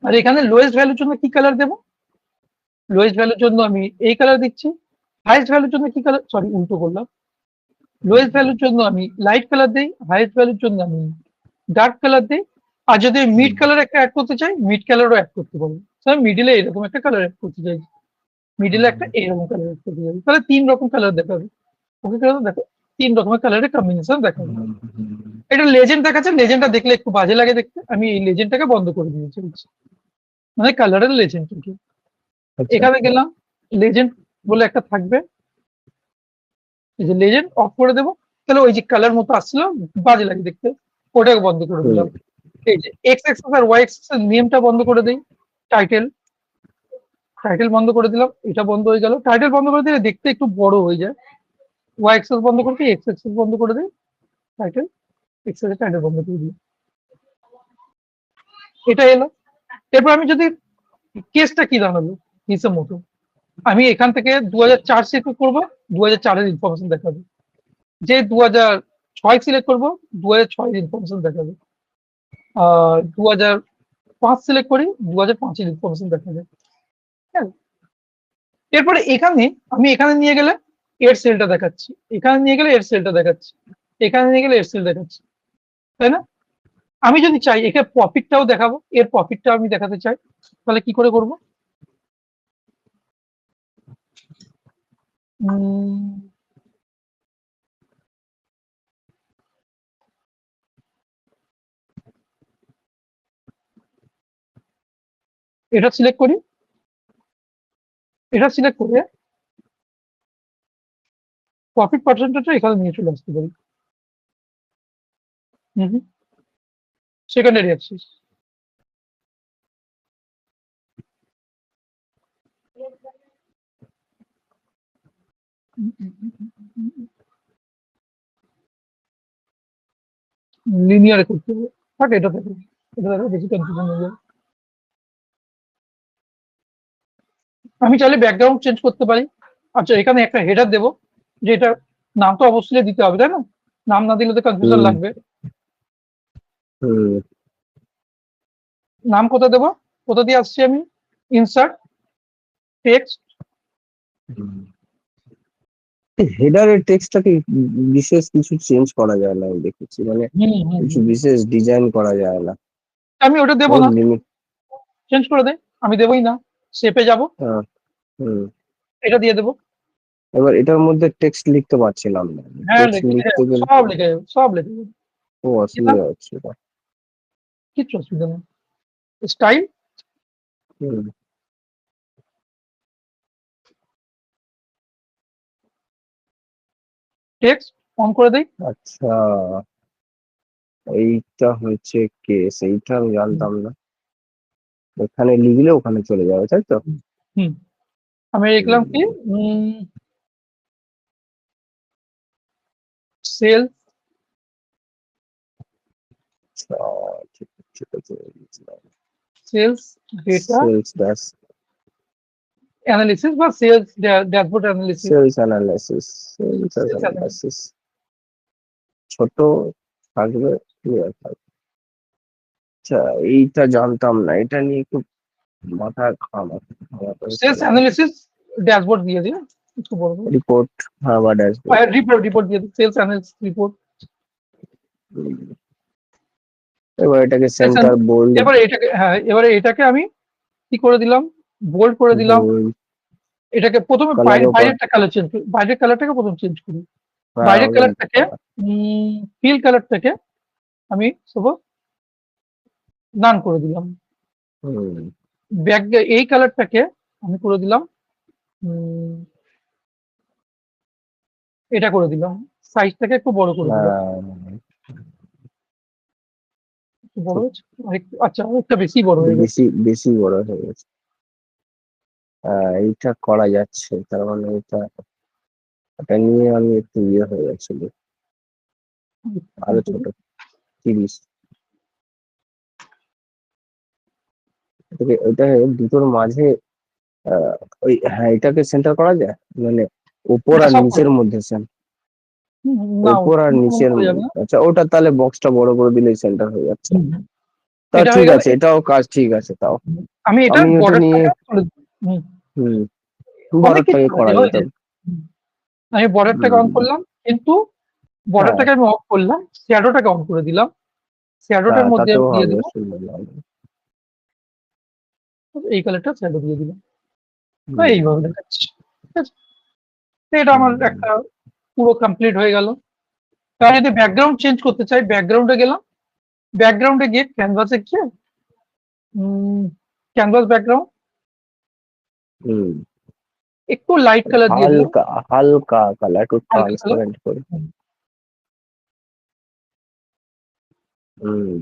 আর এখানে লোয়েস্ট ভ্যালুর জন্য কি কালার দেবো, লোয়েস্ট ভ্যালুর জন্য আমি এই কালার দিচ্ছি, হাইয়েস্ট ভ্যালুর জন্য কি কালার, সরি উল্টো করলাম, লোয়েস্ট ভ্যালুর জন্য আমি লাইট কালার দিই, হাইয়েস্ট ভ্যালুর জন্য আমি ডার্ক কালার দিই। আর যদি মিড কালার একটা অ্যাড করতে চাই, মিড কালারও অ্যাড করতে পারবো, আমি মিডিলে এরকম একটা কালার অ্যাড করতে চাই, মিডিলে একটা এরকম কালার অ্যাড করতে চাই, তাহলে 3 রকম কালার দেখাবে। ওকে কালার দেখো, 3 রকমের কালারের কম্বিনেশন দেখাবে। এটা লেজেন্ড দেখাচ্ছে, লেজেন্ডটা দেখলে একটু বাজে লাগে দেখতে, আমি এই লেজেন্ডটাকে বন্ধ করে দিয়েছি, মানে কালারের লেজেন্ডটাকে। আচ্ছা। এখানে গেলাম, লেজেন্ড বলে একটা থাকবে, এই যে লেজেন্ড অফ করে দেবো, তাহলে ওই যে কালার মতো আসছিল বাজে লাগে দেখতে, ওটাকে বন্ধ করে দিলাম। এই যে এক্স এক্সেস আর ওয়াই এক্সেস এর নেমটা বন্ধ করে দেই, টাইটেল, টাইটেল বন্ধ করে দিলাম, এটা বন্ধ হয়ে গেল। টাইটেল বন্ধ করে দিলে দেখতে একটু বড় হয়ে যায়। ওয়াই এক্সেস বন্ধ করে দিই, এক্স এক্সেস বন্ধ করে দিই, টাইটেল, এক্স এর টাইটেল বন্ধ করে দিই, এটা এলো। এরপর আমি যদি কেসটা কি দাঁড়ালো হিসেব মতো, আমি এখান থেকে 2004 সিলেক্ট করবো, 2004 এর ইনফরমেশন দেখাবে। যে 2006 সিলেক্ট করবো, 2006 এর ইনফরমেশন দেখাবে। 2005 সিলেক্ট করি, 2005 এর ইনফরমেশন দেখাবে। হ্যাঁ, এরপরে এখানে আমি এখানে নিয়ে গেলে এর সেলটা দেখাচ্ছি, এখানে নিয়ে গেলে এর সেলটা দেখাচ্ছি, এখানে নিয়ে গেলে এর সেল দেখাচ্ছি, তাই না। আমি যদি চাই এখানে প্রফিটটাও দেখাবো, এর প্রফিটটা আমি দেখাতে চাই, তাহলে কি করে করবো, এটা সিলেক্ট করি, এটা সিলেক্ট করে প্রফিট পার্সেন্টেজটা এখানে নিয়ে চলে আসতে পারি। Secondary Axis. লিনিয়ারে করতে হবে। থাক এটা থাকে, এটা দেখো বেশি কনফিউশন হয়ে যাবে। আমি চাইলে ব্যাকগ্রাউন্ড চেঞ্জ করতে পারি। আচ্ছা, এখানে একটা হেডার দেবো, যে এটা নাম তো অবশ্যই দিতে হবে, তাই না? নাম না দিলে তো কনফিউশন হুম। লাগবে। হুম। নাম কোথা দেবো? কোথা দিয়ে আসছি আমি? Insert, text. হেডারের টেক্সটটাকে বিশেষ কিছু চেঞ্জ করা যায় না, আমি দেখেছি, মানে কিছু বিশেষ ডিজাইন করা যায় না। আমি ওটা দেবো বহুত না, লিমিট। চেঞ্জ করে দে। আমি দেবোই না, শেপে যাব, হুম। এটা দিয়ে দেবো। এবার এটার মধ্যে টেক্সট লিখতে পারছিলাম না, হ্যাঁ, টেক্সট লিখতে গেলে সব লিখে যাবে, সব লিখে যাবে, খুব অসুবিধা হচ্ছে। কিচ্ছু অসুবিধা নেই। Style, hmm. টেক্সট অন করে দেই। আচ্ছা, এইটা হচ্ছে কেস, এইটা আমি জানতাম না। এখানে লিখলে ওখানে চলে যাবে, তাই তো? হুম, আমি লিখলাম কি সেল আচ্ছা, ঠিক ঠিক আছে। Sales data sales dash analysis বা sales dashboard analysis. Sales analysis, sales analysis ছোট থাকবে, ক্লিয়ার থাকবে। আচ্ছা, এইটা জানতাম না, এটা নিয়ে খুব মাথা সেলস অ্যানালিসিস ড্যাশবোর্ড দিয়ে দিই, একটু বড় করে। রিপোর্ট, হ্যাঁ, বা ড্যাশবোর্ড। রিপোর্ট দিয়ে দিই, সেলস অ্যানালিসিস রিপোর্ট। এবার এটাকে সেন্টার বোল্ড, এবারে এটাকে আমি কি করে দিলাম, বোল্ড করে দিলাম। এটাকে প্রথমে কালারও বাইরেরটা কালার চেঞ্জ করি, বাইরের কালারটাকে প্রথম চেঞ্জ করি। বাইরের কালারটাকে ফিল কালারটাকে আমি সাপোজ নান করে দিলাম। ব্যাক এই কালারটাকে আমি করে দিলাম এটা করে দিলাম, সাইজটাকে একটু বড় করে দিলাম। একটু বড় হয়েছে আচ্ছা, একটা বেশি বড় হয়ে গেছে। বেশি বড় হয়ে গেছে। এইটা করা যাচ্ছে, তার মানে এটা নিয়ে আমি একটু ইয়ে হয়ে যাচ্ছিল, আরো ছোট 30। ওইটা দুটোর মাঝে ওই, হ্যাঁ, এটাকে সেন্টার করা যায়, মানে উপর আর নিচের মধ্যে না, উপর আর নিচের করা যাবে মধ্যে। না। আচ্ছা, ওটা তাহলে বক্সটা বড় করে দিলেই সেন্টার হয়ে যাচ্ছে। তা এটা হয়ে ঠিক গেল। আছে, এটাও কাজ ঠিক আছে। তাও আমি এটা আমি ওটা নিয়ে বর্ডারটাকে তুলে দিই। অনেক কিছু বড়টাকে করা আছে, যেত। আমি বর্ডারটাকে অন করলাম, কিন্তু বর্ডারটাকে আমি অফ করলাম, শ্যাডোটাকে অন করে দিলাম। শ্যাডোটার মধ্যে তাতেও আমি দিয়ে হবে, দেবো সুন্দর লাগবে। এই কালারটা, শ্যাডো দিয়ে দিলাম। হুম, এইভাবে দেখাচ্ছি, ঠিক আছে? তো এটা আমার একটা পুরো কমপ্লিট হয়ে গেল। তার যদি ব্যাকগ্রাউন্ড চেঞ্জ করতে চাই, ব্যাকগ্রাউন্ডে গেলাম, ব্যাকগ্রাউন্ডে গিয়ে ক্যানভাসে গিয়ে ক্যানভাস ব্যাকগ্রাউন্ড হুম। একটু লাইট কালার দিয়ে দিলাম, হালকা হালকা কালার, একটু হালকা কালার। ট্রান্সপারেন্ট করে। হুম।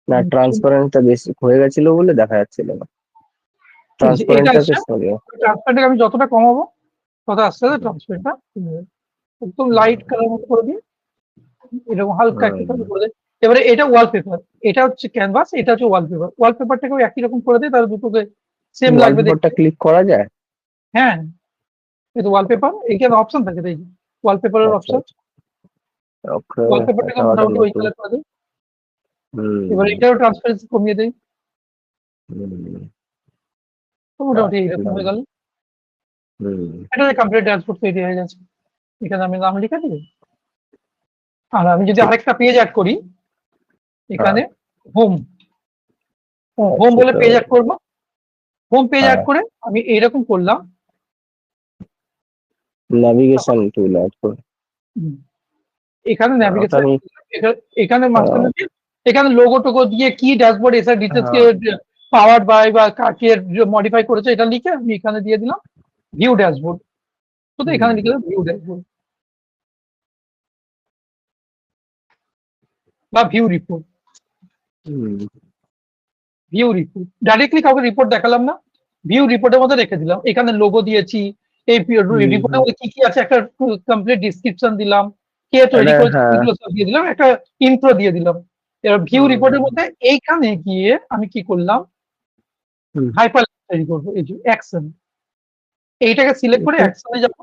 না, ট্রান্সপারেন্টটা বেশি হয়ে গেছিল বলে দেখা যাচ্ছিল না, এটা ট্রান্সপারেন্টটাকে আসছে, সরিয়ে। ট্রান্সপারেন্টটাকে আমি যতটা কমাবো তত আস্তে আস্তে ট্রান্সপারেন্টটা কমে যাবে। একদম লাইট কালার মতো করে দিই, এরকম হালকা একটু কালার করে দিই। এবারে এটা ওয়ালপেপার, এটা হচ্ছে ক্যানভাস, এটা হচ্ছে ওয়ালপেপার। ওয়ালপেপারটাকেও একই রকম করে দিই, তাহলে দুটোকে সেম লাগবে ওয়ালপেপারটা দেখতে। ক্লিক করা যায়? হ্যাঁ, এটা ওয়ালপেপার, এইখানে অপশন থাকে, তাই ওয়ালপেপারের আচ্ছা, অপশন। আচ্ছা, ওকে। ওয়ালপেপারটাকে এটা একটা মোটামুটি ওই নতুন। কালার করে দিই। এবার হুম। এটাও ট্রান্সপারেন্সি কমিয়ে দেই, হুম। তো মোটামুটি এইরকম হয়ে গেল। হুম। এটা কমপ্লিট ড্যাশবোর্ড তৈরি হয়ে গেছে। এখানে আমি নাম লিখে দিই। আর আমি যদি আরেকটা পেজ অ্যাড করি, এখানে হোম হোম বলে পেজ অ্যাড করবো। হোম পেজ অ্যাড করে আমি এইরকম করলাম, ন্যাভিগেশন টুল অ্যাড করে। এখানে ওটা ন্যাভিগেশন, আমি এখানে মাঝখানে দিয়ে, এখানে লোগো টোগো দিয়ে কি ড্যাশবোর্ড এসব ডিটেলস কে পাওয়ার বাই বা কাকে মডিফাই করেছে এটা লিখে আমি এখানে দিয়ে দিলাম ভিউ ড্যাশবোর্ড। তো এখানে লিখে দিলাম ভিউ ড্যাশবোর্ড বা view report. View report directly কাউকে রিপোর্ট দেখালাম না, ভিউ রিপোর্টের মধ্যে রেখে দিলাম। এখানে লোগো দিয়েছি, এই রিপোর্টের মধ্যে কি কি আছে একটা কমপ্লিট ডিসক্রিপশন দিলাম, কে তৈরি করেছে এগুলো সব দিয়ে দিলাম, একটা ইন্ট্রো দিয়ে দিলাম। এবার ভিউ রিপোর্টের মধ্যে এইখানে গিয়ে আমি কি করলাম, হাইপার তৈরি করবো। এই যে অ্যাকশন, এইটাকে সিলেক্ট করে অ্যাকশনে যাবো।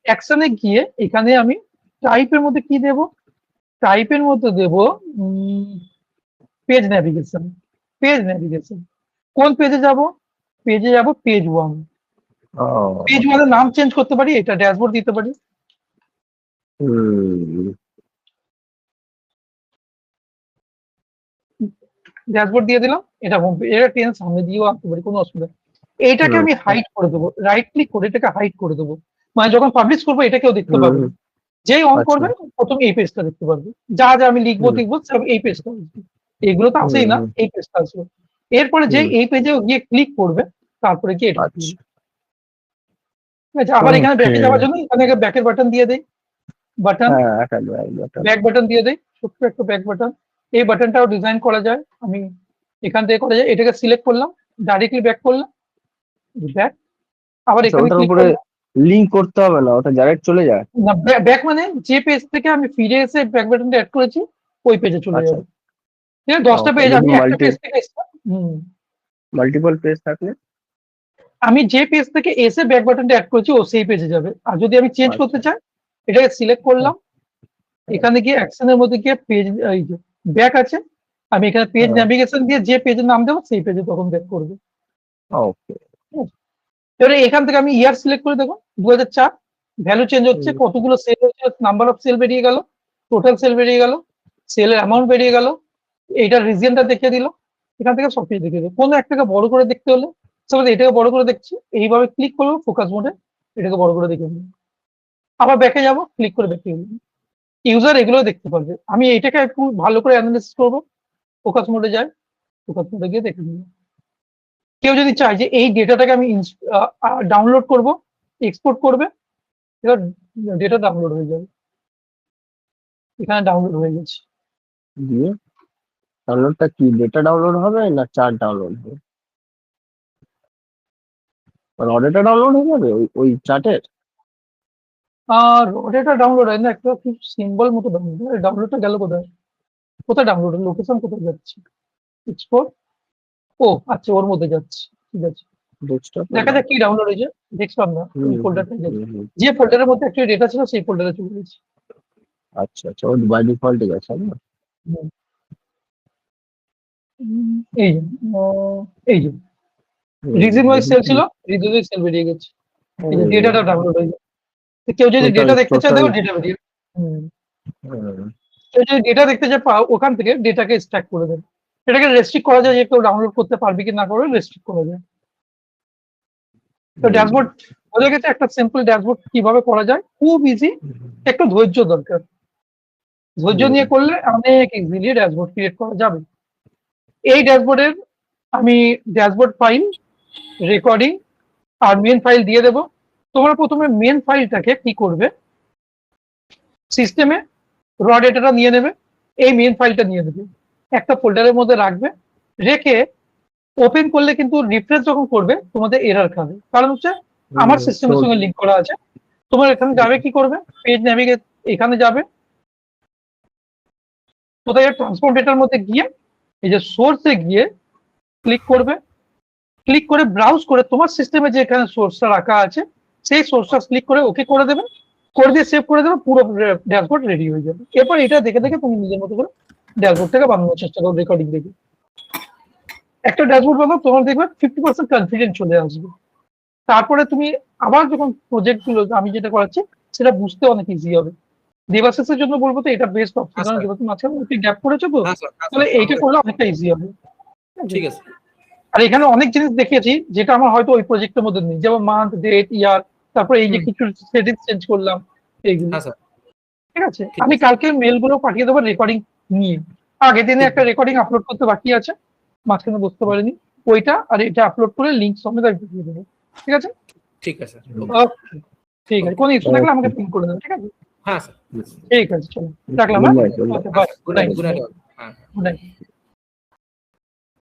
অ্যাকশনে গিয়ে এখানে আমি টাইপের মধ্যে কি দেব, টাইপের মধ্যে দেব পেজ ন্যাভিগেশন। পেজ ন্যাভিগেশন কোন পেজে যাব, পেজে যাব পেজ 1। পেজ 1 এর নাম চেঞ্জ করতে পারি, এটা ড্যাশবোর্ড দিতে পারি। ড্যাশবোর্ড দিয়ে দিলাম, এটা হোম পেজ, এটা টেন সামনে দিয়েও আনতে পারি, কোনো অসুবিধা। এইটাকে আমি হাইড করে দেবো, রাইট ক্লিক করে এটাকে হাইড করে দেবো, মানে যখন পাবলিশ করবো এটা কেউ দেখতে পাবে না। যেই অন করবে প্রথম এই পেজটা দেখতে পারবে, যা যা আমি লিখবো দেখবো সব এই পেজটা আসবে। এগুলো তো আছেই না, এই পেজটা আসবে। এরপরে যে এই পেজে গিয়ে ক্লিক করবে তারপরে গিয়ে এটা ঠিক আছে। আবার এখানে ব্যাকে যাওয়ার জন্য এখানে ব্যাকের বাটন দিয়ে দেই, বাটন ব্যাক বাটন দিয়ে দেই, ছোট্ট একটা ব্যাক বাটন। এই বাটনটাও ডিজাইন করা যায়, আমি এখান থেকে করা যায়। এটাকে সিলেক্ট করলাম, ডাইরেক্টলি ব্যাক করলাম, ব্যাক। আবার এখানে ক্লিক করলাম, লিংক করতে হবে না, ওটা ডাইরেক্ট চলে যায়। না ব্যাক মানে যে পেজ থেকে আমি ফিরে এসে ব্যাক বাটনটা অ্যাড করেছি ওই পেজে চলে যাবে। ঠিক আছে, 10টা পেজ আমি একটা পেজ থেকে মাল্টিপল পেজ থাকলে আমি যে পেজ থেকে এসে ব্যাক বাটনটা অ্যাড করেছি ও সেই পেজে যাবে। আর যদি আমি চেঞ্জ করতে চাই, এটাকে সিলেক্ট করলাম, এখানে গিয়ে অ্যাকশনের মধ্যে গিয়ে পেজ, এই যে ব্যাক আছে, আমি এখানে পেজ ন্যাভিগেশন দিয়ে যে পেজের নাম দেবো সেই পেজে তখন ব্যাক করবে। ওকে, এবারে এখান থেকে আমি ইয়ার সিলেক্ট করে দেবো 2004, ভ্যালু চেঞ্জ হচ্ছে, কতগুলো সেল হচ্ছে, নাম্বার অফ সেল বেরিয়ে গেল, টোটাল সেল বেরিয়ে গেল, সেলের অ্যামাউন্ট বেরিয়ে গেল, এইটার রিজিয়নটা দেখিয়ে দিল। এখান থেকে সবকিছু দেখিয়ে দিল। কোনো একটাকে বড় করে দেখতে হলে, সাপোজ এটাকে বড় করে দেখছি, এইভাবে ক্লিক করবো ফোকাস মোডে, এটাকে বড় করে দেখে নিই। আবার ব্যাকে যাবো, ক্লিক করে দেখিয়ে দিই, ইউজার এগুলো দেখতে পারবে। আমি এটাকে একটু ভালো করে অ্যানালাইসিস করবো, ফোকাস মোডে যাই, ফোকাস মোডে গিয়ে দেখে নিই। কেউ যদি চায় যে এই ডেটাটাকে আমি ডাউনলোড করব, এক্সপোর্ট করবে, এবার ডেটা ডাউনলোড হয়ে যাবে, এখানে ডাউনলোড হয়ে গেছে। দিয়ে ডাউনলোডটা কি ডেটা ডাউনলোড হবে না চার্ট ডাউনলোড হবে? র ডেটা ডাউনলোড হয়ে যাবে ওই চার্টের? আর ডেটা ডাউনলোড হয় না, একটা খুব সিম্বল মতো ডাউনলোড হয়। ডাউনলোডটা গেল কোথায়, কোথায় ডাউনলোড, লোকেশন কোথায় যাচ্ছে, এক্সপোর্ট, ও আচ্ছা ওর মধ্যে যাচ্ছে। ঠিক আছে, দেখা যাক কি ডাউনলোড হয়েছে, দেখলাম না ওই ফোল্ডারটা যাচ্ছে, যে ফোল্ডারের মধ্যে একটা ডেটা ছিল সেই ফোল্ডারে চলে গেছে। আচ্ছা আচ্ছা, ওই বাই ডিফল্ট গেছে না? এই যে এই যে রিজন ওয়াইজ সেল ছিল, রিজন ওয়াইজ সেল বেরিয়ে গেছে, এই যে ডেটাটা ডাউনলোড হয়ে গেছে। কেউ যদি ডেটা দেখতে চায় দেখো ডেটা বেরিয়ে, কেউ যদি ডেটা দেখতে চায় ওখান থেকে ডেটাকে এক্সট্রাক্ট করে দেবে। এটাকে রেস্ট্রিক্ট করা যায় যে কেউ ডাউনলোড করতে পারবে কি না করবে, রেস্ট্রিক্ট করা যায়। তো ড্যাশবোর্ড বোঝা গেছে, একটা সিম্পল ড্যাশবোর্ড কিভাবে করা যায়, খুব ইজি, একটু ধৈর্য দরকার। ধৈর্য নিয়ে করলে অনেক ইজিলি ড্যাশবোর্ড ক্রিয়েট করা যাবে। এই ড্যাশবোর্ডের আমি ড্যাশবোর্ড ফাইল, রেকর্ডিং আর মেন ফাইল দিয়ে দেবো। তোমরা প্রথমে মেন ফাইলটাকে কি করবে, সিস্টেমে র ডেটাটা নিয়ে নেবে, এই মেন ফাইলটা নিয়ে নেবে, একটা ফোল্ডারের মধ্যে রাখবে, রেখে ওপেন করলে কিন্তু রিফ্রেশ যখন করবে তোমাদের এরর খাবে, কারণ হচ্ছে আমার সিস্টেমের সঙ্গে লিঙ্ক করা আছে। তোমার এখানে যাবে, কি করবে, পেজ ন্যাভিগেট, এখানে যাবে, কোথায় ট্রান্সফর্ম ডেটার মধ্যে গিয়ে এই যে সোর্সে গিয়ে ক্লিক করবে, ক্লিক করে ব্রাউজ করে তোমার সিস্টেমে যে এখানে সোর্সটা রাখা আছে সেই সোর্সটা ক্লিক করে ওকে করে দেবে, করে দিয়ে সেভ করে দেবে, পুরো ড্যাশবোর্ড রেডি হয়ে যাবে। এরপর এটা দেখে দেখে তুমি নিজের মতো করে ড্যাশবোর্ডটাকে বানানোর চেষ্টা করো, রেকর্ডিং দেখে একটা ড্যাশবোর্ড বানাও, তোমার দেখবে 50% কনফিডেন্স চলে আসবে। তারপরে তুমি আবার যখন প্রজেক্ট গুলো আমি যেটা করাচ্ছি সেটা বুঝতে অনেক ইজি হবে। দেবাশিসের জন্য বলবো তো এটা বেস্ট অপশন, কারণ দেবাশিস মাঝখানে একটু গ্যাপ করেছো তো, তাহলে এইটা করলে অনেকটা ইজি হবে। ঠিক আছে, আর এখানে অনেক জিনিস দেখিয়েছি যেটা আমার হয়তো ওই প্রজেক্টের মধ্যে নেই, যেমন মান্থ, ডেট, ইয়ার, তারপরে এই যে কিছু সেটিংস চেঞ্জ করলাম এইগুলো। ঠিক আছে, আমি কালকে মেল গুলো পাঠিয়ে দেবো রেকর্ডিং নিয়ে। আগের দিনে একটা রেকর্ডিং আপলোড করতে বাকি আছে, মাঝখানে বুঝতে পারেনি, ওইটা আর এটা আপলোড করে লিঙ্ক সমেত আমি দিয়ে দেবো। ঠিক আছে? ঠিক আছে স্যার। ওকে, ঠিক আছে, কোনো ইস্যু থাকলে আমাকে পিন করে দেবে। ঠিক আছে? হ্যাঁ স্যার। ঠিক আছে, চলো রাখলাম। Good হ্যাঁ, night, good night. Okay, bye. Good night. হ্যাঁ। Good night.